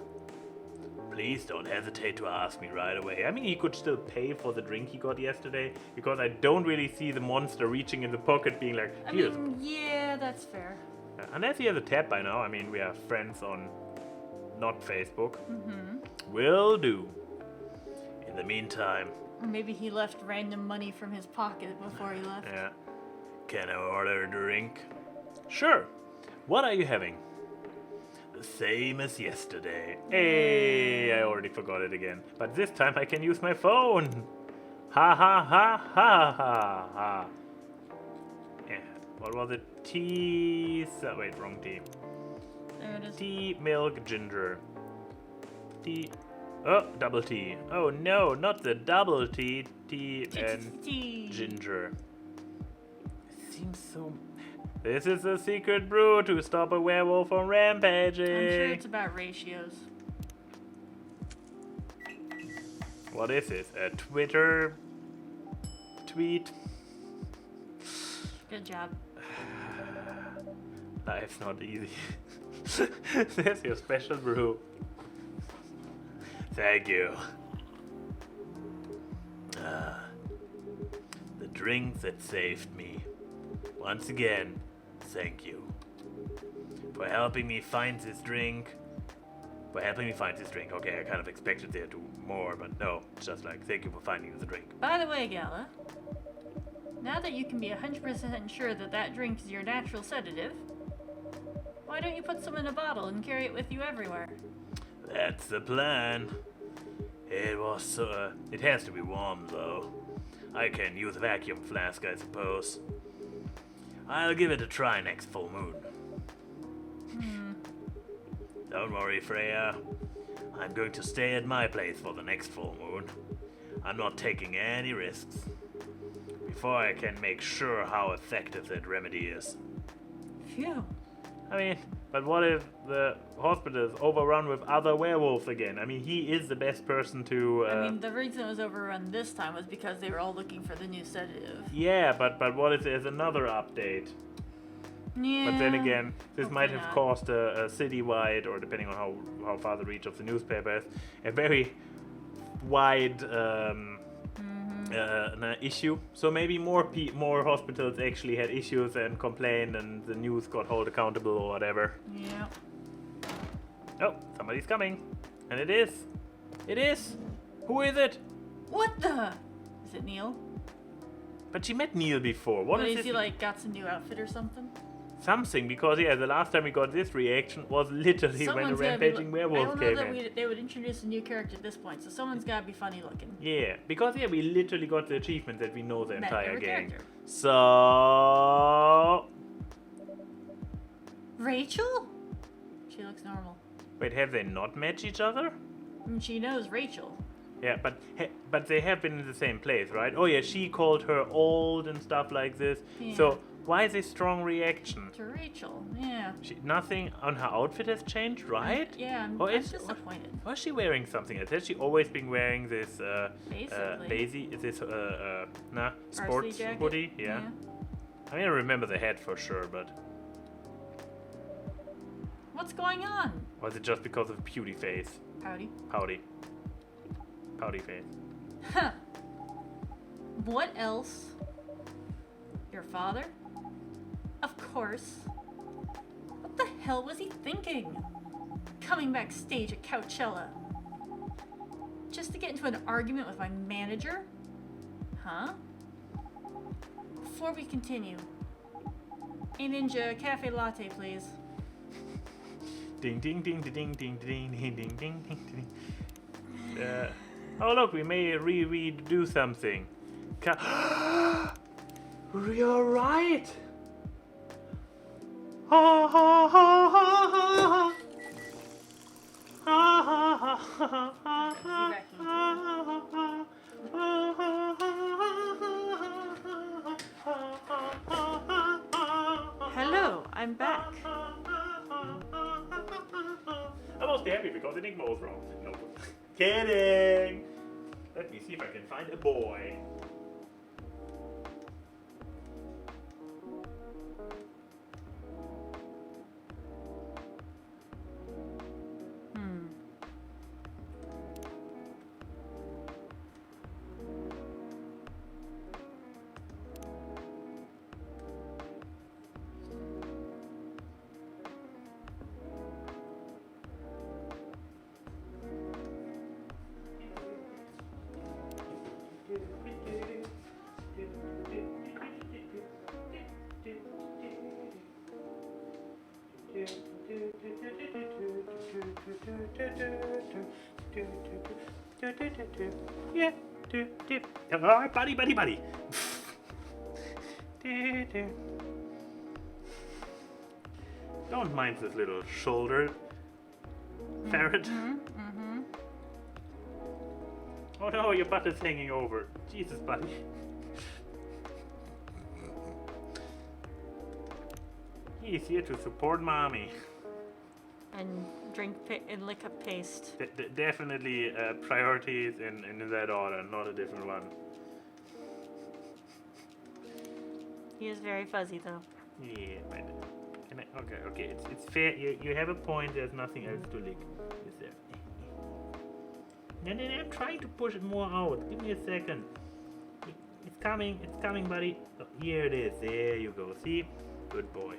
please don't hesitate to ask me right away. I mean, he could still pay for the drink he got yesterday, because I don't really see the monster reaching in the pocket being like, I here's. mean, yeah, that's fair. Unless he has a tab by now. I mean, we are friends on not Facebook. Mm-hmm. Will do. In the meantime, Or maybe he left random money from his pocket before he left. Yeah. can I order a drink? Sure. What are you having? The same as yesterday. Hey, I already forgot it again. But this time I can use my phone. Ha ha ha ha ha ha. Yeah. What was it? Tea. Wait, wrong tea. There it is. Tea, milk, ginger. Tea. Oh, double tea. Oh no, not the double tea. Tea and Tea. ginger. Seems so. This is a secret brew to stop a werewolf from rampaging. I'm sure it's about ratios. What is this? A Twitter tweet? Good job. Life's not easy. There's your special brew. Thank you. The drink that saved me. Once again, thank you. For helping me find this drink. Okay, I kind of expected there to more, but no, it's just like, thank you for finding the drink. By the way, Gala, now that you can be 100% sure that that drink is your natural sedative, why don't you put some in a bottle and carry it with you everywhere? That's the plan. It has to be warm though. I can use a vacuum flask, I suppose. I'll give it a try next full moon. Don't worry, Freya. I'm going to stay at my place for the next full moon. I'm not taking any risks. Before I can make sure how effective that remedy is. Phew. I mean, but what if the hospital is overrun with other werewolves again? I mean, he is the best person to... I mean, the reason it was overrun this time was because they were all looking for the new sedative. Yeah, but what if there's another update? Yeah. But then again, this might have not. caused a citywide, or depending on how far the reach of the newspaper is, a very wide issue. So maybe more hospitals actually had issues and complained, and the news got held accountable or whatever. Yeah. Oh, somebody's coming, and it is. Who is it? What the? Is it Neil? But she met Neil before. What But is is this? he like got some new outfit or something? Something, because yeah, the last time we got this reaction was literally when a Someone's gotta be rampaging werewolf I don't came know in. that they would introduce a new character at this point, so someone's gotta be funny looking. Yeah, because yeah, we literally got the achievement that we know the Met entire every game. character. So Rachel? She looks normal. wait, have they not met each other? I mean, she knows Rachel. Yeah, but they have been in the same place, right? Oh yeah, she called her old and stuff like this. Yeah. So why is a strong reaction? To Rachel, yeah. Nothing on her outfit has changed, right? Yeah, I'm Or is- disappointed. Was she wearing something else? Has she always been wearing this Basically. sports jacket? hoodie? Yeah. I mean, I remember the hat for sure, but What's going on? was it just because of beauty face? Howdy. Pouty face. Huh. What else? Your father? Of course. What the hell was he thinking? Coming backstage at Coachella? Just to get into an argument with my manager? Huh? Before we continue, a ninja cafe latte, please. Ding ding ding ding ding ding ding ding ding ding ding ding. Oh look, we may redo something. You're right. Ha ha ha ha ha. Ha ha ha ha ha ha. Hello, I'm back. I'm mostly happy because Enigma was wrong. No. Kidding! Let me see if I can find a boy. Yeah. Alright, buddy. Don't mind this little shoulder ferret. Oh no, your butt is hanging over. Jesus, buddy. He's here to support mommy. And and lick up paste. Definitely priorities in that order, not a different one. He is very fuzzy though. Yeah, but okay, it's fair. You have a point. There's nothing else to lick, is there? And then I'm trying to push it more out. Give me a second. It's coming, buddy. Oh, here it is. There you go. See, good boy.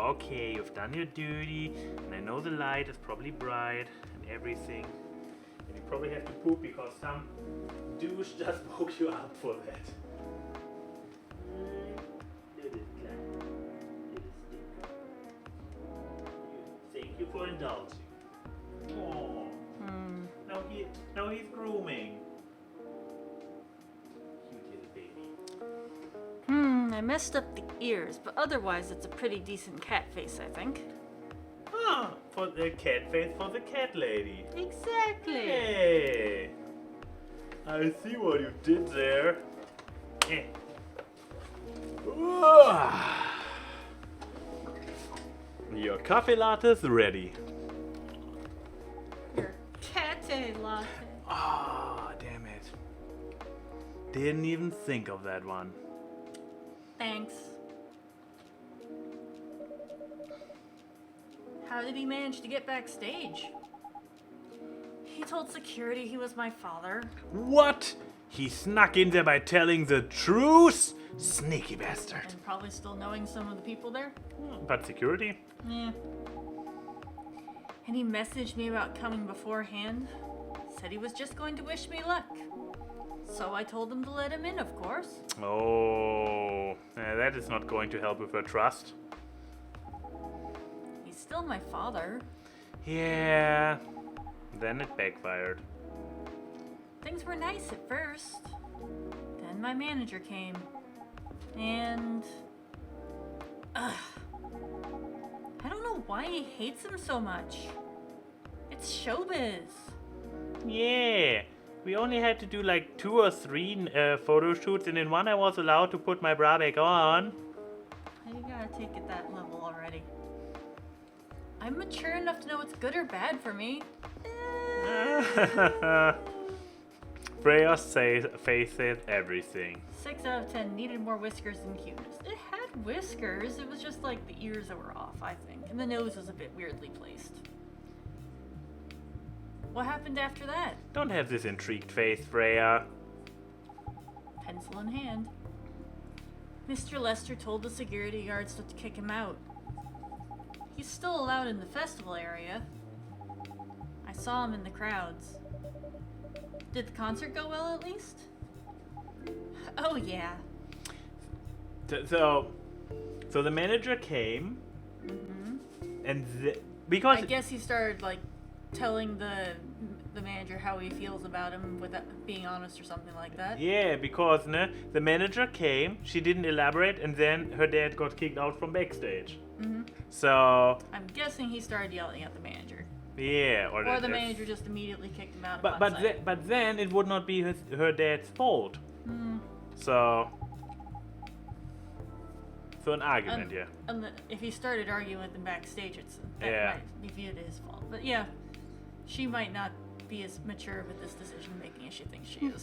okay, you've done your duty, and I know the light is probably bright and everything. And you probably have to poop because some douche just woke you up for that. Thank you for indulging. Oh, now he's grooming. Cute little baby. I messed up the ears, but otherwise it's a pretty decent cat face, I think. Ah, for the cat face for the cat lady. Exactly. Hey, I see what you did there. Eh. Your coffee latte's ready. Your cat latte. Ah, damn it. Didn't even think of that one. Thanks. How did he manage to get backstage? He told security he was my father. What? He snuck in there by telling the truth? Sneaky bastard. And probably still knowing some of the people there. But security? Yeah. And he messaged me about coming beforehand. Said he was just going to wish me luck. So I told him to let him in, of course. Oh, that is not going to help with her trust. He's still my father. Yeah, then it backfired. Things were nice at first. Then my manager came. And... I don't know why he hates him so much. It's showbiz. Yeah, we only had to do like 2 or 3 photo shoots, and in one I was allowed to put my bra back on. You gotta take it that level already. I'm mature enough to know what's good or bad for me. Freya's face says everything. 6 out of 10 needed more whiskers than cuteness. It had whiskers, it was just like the ears that were off, I think. And the nose was a bit weirdly placed. What happened after that? Don't have this intrigued face, Freya. Pencil in hand. Mr. Lester told the security guards not to kick him out. He's still allowed in the festival area. I saw him in the crowds. Did the concert go well at least? Oh yeah. So the manager came, and because I guess he started like telling the manager how he feels about him without being honest or something like that. yeah, because the manager came, she didn't elaborate, and then her dad got kicked out from backstage. So I'm guessing he started yelling at the manager. yeah, Or the manager just immediately kicked him out. But then it would not be her dad's fault. So an argument, yeah. If he started arguing with them backstage, that Yeah. might be viewed as his fault. But yeah, she might not be as mature with this decision making as she thinks she is.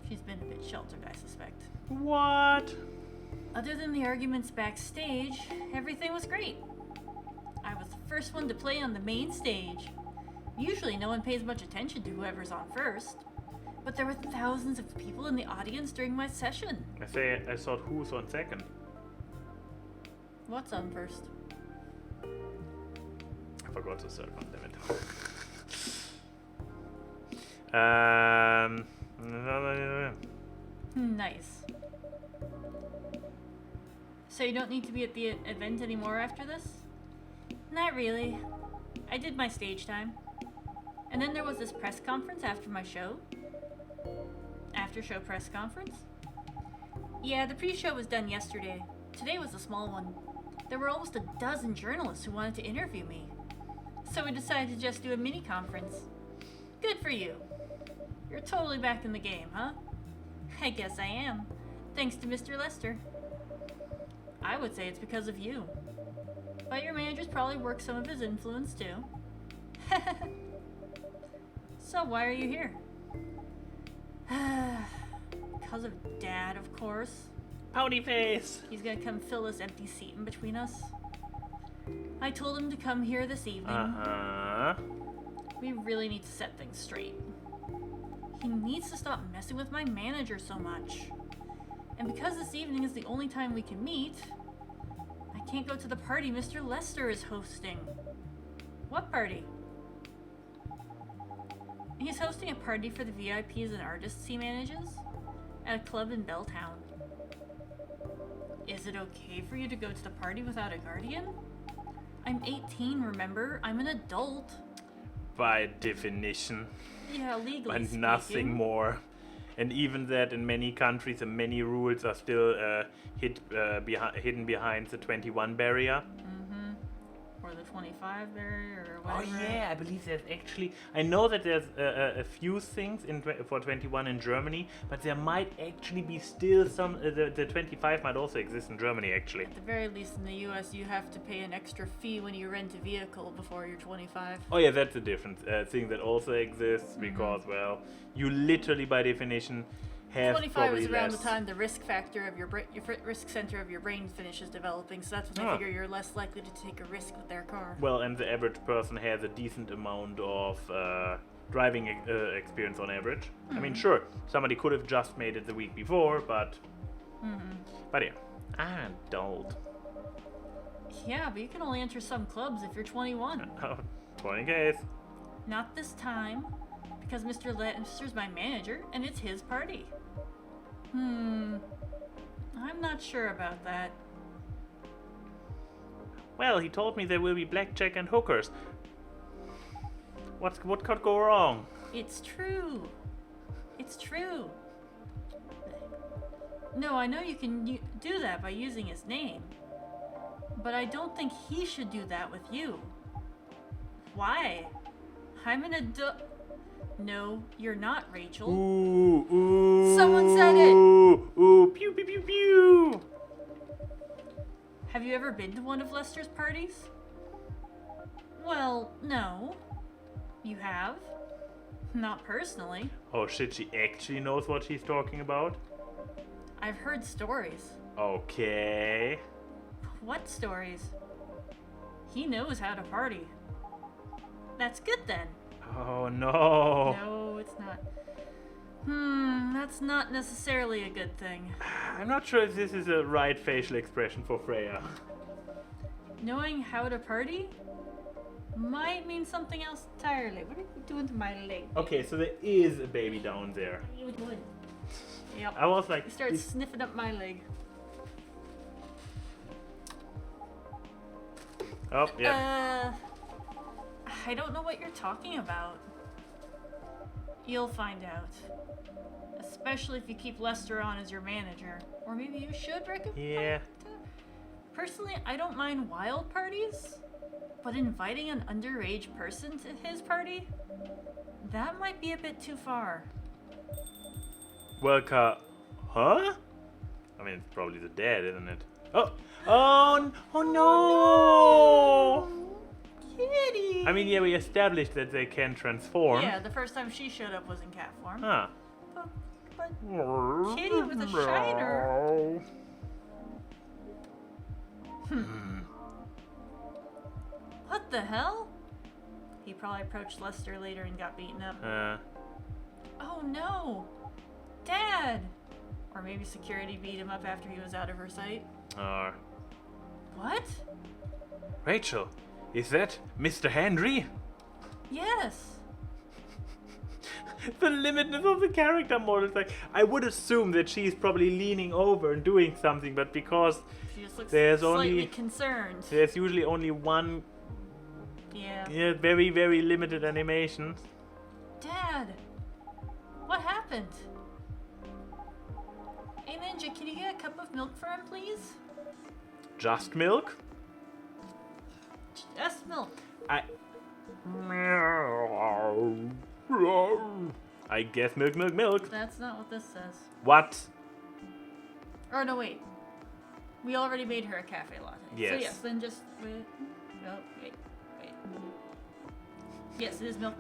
She's been a bit sheltered, I suspect. What? Other than the arguments backstage, everything was great. I was the first one to play on the main stage. Usually no one pays much attention to whoever's on first. But there were thousands of people in the audience during my session. I thought who's on second? What's on first? I forgot to search on damn it. Nice. So you don't need to be at the event anymore after this? Not really. I did my stage time. And then there was this press conference after my show. After show press conference? Yeah, the pre-show was done yesterday. Today was a small one. There were almost a dozen journalists who wanted to interview me. So we decided to just do a mini conference. Good for you. You're totally back in the game, huh? I guess I am. Thanks to Mr. Lester. I would say it's because of you. But your manager's probably worked some of his influence too. So why are you here? Because of Dad, of course. Pouty face! He's gonna come fill this empty seat in between us. I told him to come here this evening. We really need to set things straight. He needs to stop messing with my manager so much. And because this evening is the only time we can meet, I I can't go to the party Mr. Lester is hosting. What party? He's hosting a party for the VIPs and artists he manages at a club in Belltown. Is it okay for you to go to the party without a guardian? I'm 18, remember? I'm an adult. By definition. Yeah, legally And speaking. nothing more. And even that in many countries, many rules are still hidden behind the 21 barrier. Or the 25 barrier or Oh whatever. yeah, I believe there's actually. I know that there's a few things for 21 in Germany, but there might actually be still some. The 25 might also exist in Germany actually. At the very least in the US, you have to pay an extra fee when you rent a vehicle before you're 25. Oh yeah, that's a different thing that also exists because well, you literally by definition have 25 probably is around less. the time the risk factor of your risk center of your brain finishes developing, so that's when they Ah. figure you're less likely to take a risk with their car. Well, and the average person has a decent amount of driving experience on average. I mean, sure, somebody could have just made it the week before, but yeah, I'm adult. Yeah, but you can only enter some clubs if you're 21. Oh, 20Ks. Not this time, because Mr. Lester's my manager, and it's his party. I'm not sure about that. Well, he told me there will be blackjack and hookers. What could go wrong? It's true. It's true. No, I know you can do that by using his name. But I don't think he should do that with you. Why? I'm an adult. No, you're not, Rachel. Ooh. Someone said it. Ooh, pew, pew, pew, pew. Have you ever been to one of Lester's parties? Well, no. You have? Not personally. Oh shit, she actually knows what she's talking about? I've heard stories. Okay. What stories? He knows how to party. That's good then. Oh no. No, it's not. That's not necessarily a good thing. I'm not sure if this is a right facial expression for Freya. Knowing how to party might mean something else entirely. What are you doing to my leg? Okay, so there is a baby down there. What are you doing? Yep. I was like, He starts sniffing up my leg. oh yeah. I don't know what you're talking about. You'll find out. Especially if you keep Lester on as your manager. Or maybe you should recommend. Yeah. Personally, I don't mind wild parties, but inviting an underage person to his party, that might be a bit too far. Well, huh? I mean, it's probably the dad, isn't it? Oh no! Kitty! I mean, yeah, we established that they can transform. Yeah, the first time she showed up was in cat form. Huh. But Kitty with a shiner. What the hell? He probably approached Lester later and got beaten up. Oh no! Dad! Or maybe security beat him up after he was out of her sight. What? Rachel, is that Mr. Henry? Yes! The limitness of the character model. It's like, I would assume that she's probably leaning over and doing something, but because She just looks There's slightly only- concerned. there's usually only one Yeah. very, very limited animation. Dad! What happened? Hey Ninja, can you get a cup of milk for him, please? Just milk? Just milk. I guess milk. That's not what this says. What? Or no, wait. We already made her a cafe latte. So Yes. yes, then just wait. No, wait. Yes, it is milk.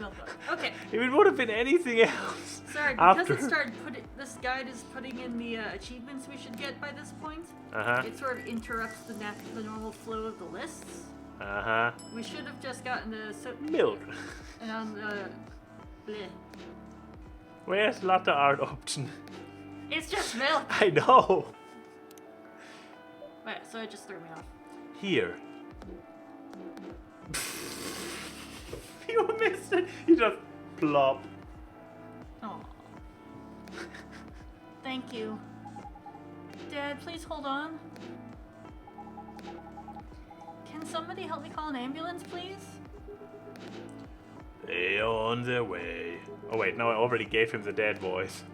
Okay. If it would have been anything else. Sorry, because After. it started this guide is putting in the achievements we should get by this point. Uh-huh. It sort of interrupts the normal flow of the lists. Uh-huh. We should have just gotten the Milk. and on the bleh. Where's latte art option? It's just milk. I know. Right, so it just threw me off. Here. You missed it. You just plop. Oh. Thank you. Dad, please hold on. Can somebody help me call an ambulance, please? They are on their way. Oh wait, no, I already gave him the dad voice.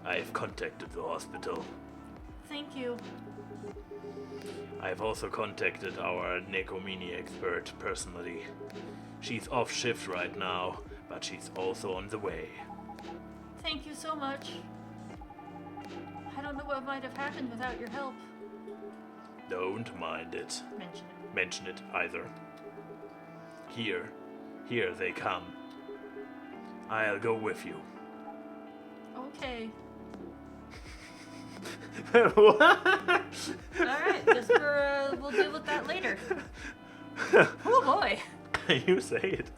I've contacted the hospital. Thank you. I've also contacted our Nekomini expert personally. She's off shift right now, but she's also on the way. Thank you so much. I don't know what might have happened without your help. Don't mind it. Mention it. Either. Here they come. I'll go with you. Okay. What? Alright, guess we'll deal with that later. Oh boy. You say it.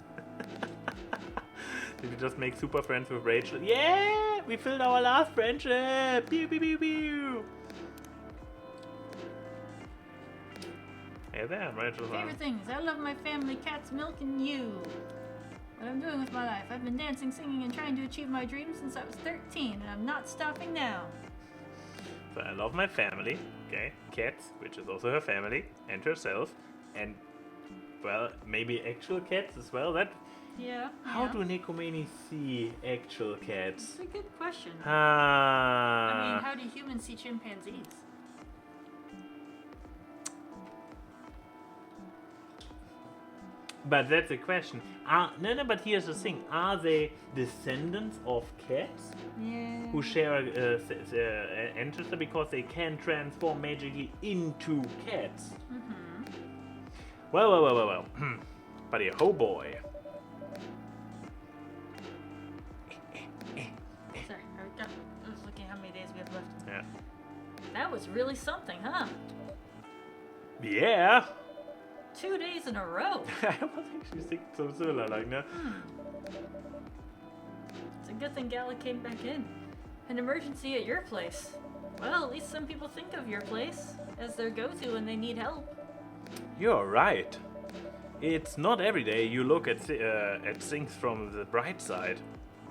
Did we just make super friends with Rachel? Yeah! We filled our last friendship! Pew pew pew pew! Hey there, Rachel. Favorite things. I love my family, cats, milk, and you. What I'm doing with my life. I've been dancing, singing, and trying to achieve my dreams since I was 13, and I'm not stopping now. So I love my family, okay? Cats, which is also her family, and herself, and, well, maybe actual cats as well. Yeah. How do Nekomani see actual cats? That's a good question. I Ah. mean, how do humans see chimpanzees? But that's a question. No, but here's the thing. Are they descendants of cats Yeah. who share ancestor because they can transform magically into cats? Mm-hmm. Well. Buddy, oh boy. Sorry, I was looking how many days we have left. Yeah. That was really something, huh? Yeah. 2 days in a row. I was actually thinking so similar, like, no? It's a good thing Gala came back in. An emergency at your place. Well, at least some people think of your place as their go-to when they need help. You're right. It's not every day you look at things from the bright side.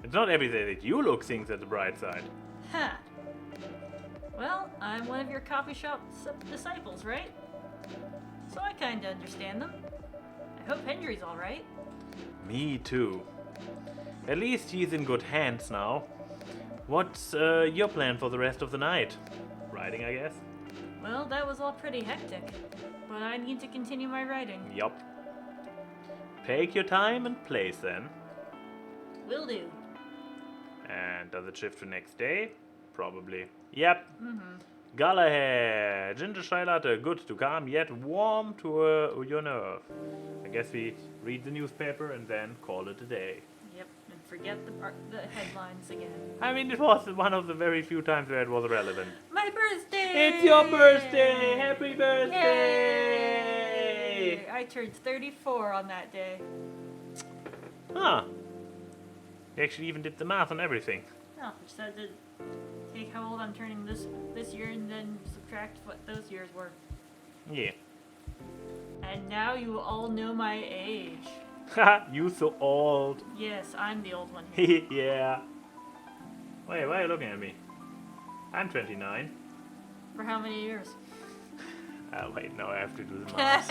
It's not every day that you look things at the bright side. Ha! Well, I'm one of your coffee shop disciples, right? So I kinda understand them. I hope Hendry's alright. Me too. At least he's in good hands now. What's your plan for the rest of the night? Riding, I guess? Well, that was all pretty hectic. But I need to continue my writing. Yup. Take your time and place then. Will do. And does it shift to next day? Probably. Yep. Mm-hmm. Galahad, ginger chai latte, good to calm yet warm to your nerve. I guess we read the newspaper and then call it a day. Yep, and forget the headlines again. I mean, it was one of the very few times where it was relevant. My birthday! It's your birthday! Happy birthday! Yay! I turned 34 on that day. Huh. You actually even did the math on everything. No, just had to take how old I'm turning this year and then subtract what those years were. Yeah. And now you all know my age. Haha, you so old. Yes, I'm the old one here. Yeah. Wait, why are you looking at me? I'm 29. For how many years? Wait, no, I have to do the math.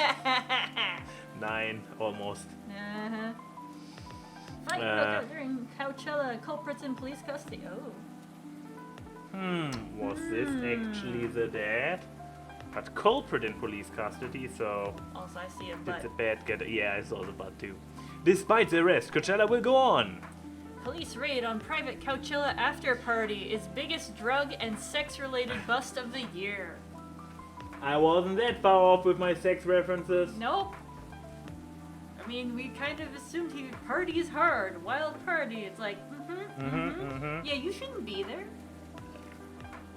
9, almost. Uh-huh. Fight broke out during Coachella, culprits in police custody. Oh. Was this actually the dad? But culprit in police custody, so Also, I see a did butt. the bad get? Yeah, I saw the butt too. Despite the arrest, Coachella will go on. Police raid on private Coachella after party is biggest drug and sex-related bust of the year. I wasn't that far off with my sex references. Nope. I mean, we kind of assumed he parties hard, wild party. It's like, yeah, you shouldn't be there.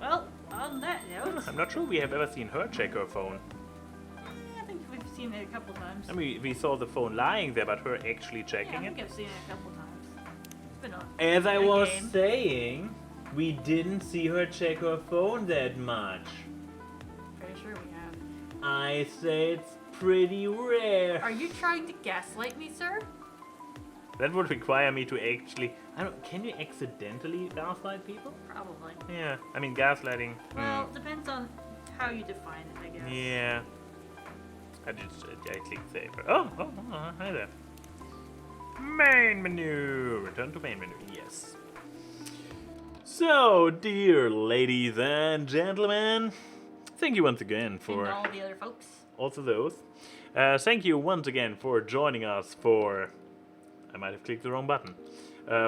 Well, on that note, I'm not sure we have ever seen her check her phone. I think we've seen it a couple times. I mean, we saw the phone lying there, but her actually Yeah, I checking think it. I've seen it a couple times. It's been on. As I a was game. saying, we didn't see her check her phone that much. Pretty sure we have. I say it's pretty rare. Are you trying to gaslight me, sir? That would require me to actually. I don't. Can you accidentally gaslight people? Probably. Yeah. I mean, gaslighting. Well, depends on how you define it, I guess. Yeah. I clicked save. Oh, hi there. Main menu. Return to main menu. Yes. So, dear ladies and gentlemen, thank you once again for And all the other folks. also those. Thank you once again for joining us for. I might have clicked the wrong button.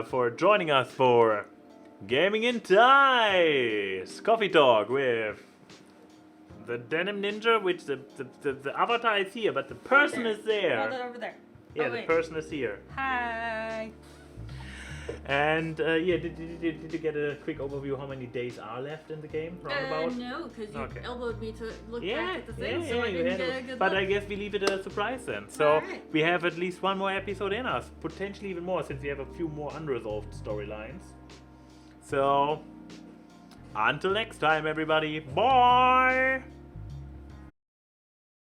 For joining us for Gaming in Ties Coffee Talk with the Denim Ninja, which the avatar is here, but the person is Oh, there. that over there. Yeah, Oh, the wait. person is here. Hi. And yeah, did you get a quick overview how many days are left in the game? Roundabout? No, because you Okay. elbowed me to look Yeah, back at the thing, yeah, so I you didn't had get it. a good But look. I guess we leave it a surprise then. So Alright. we have at least one more episode in us, potentially even more, since we have a few more unresolved storylines. So until next time, everybody. Bye.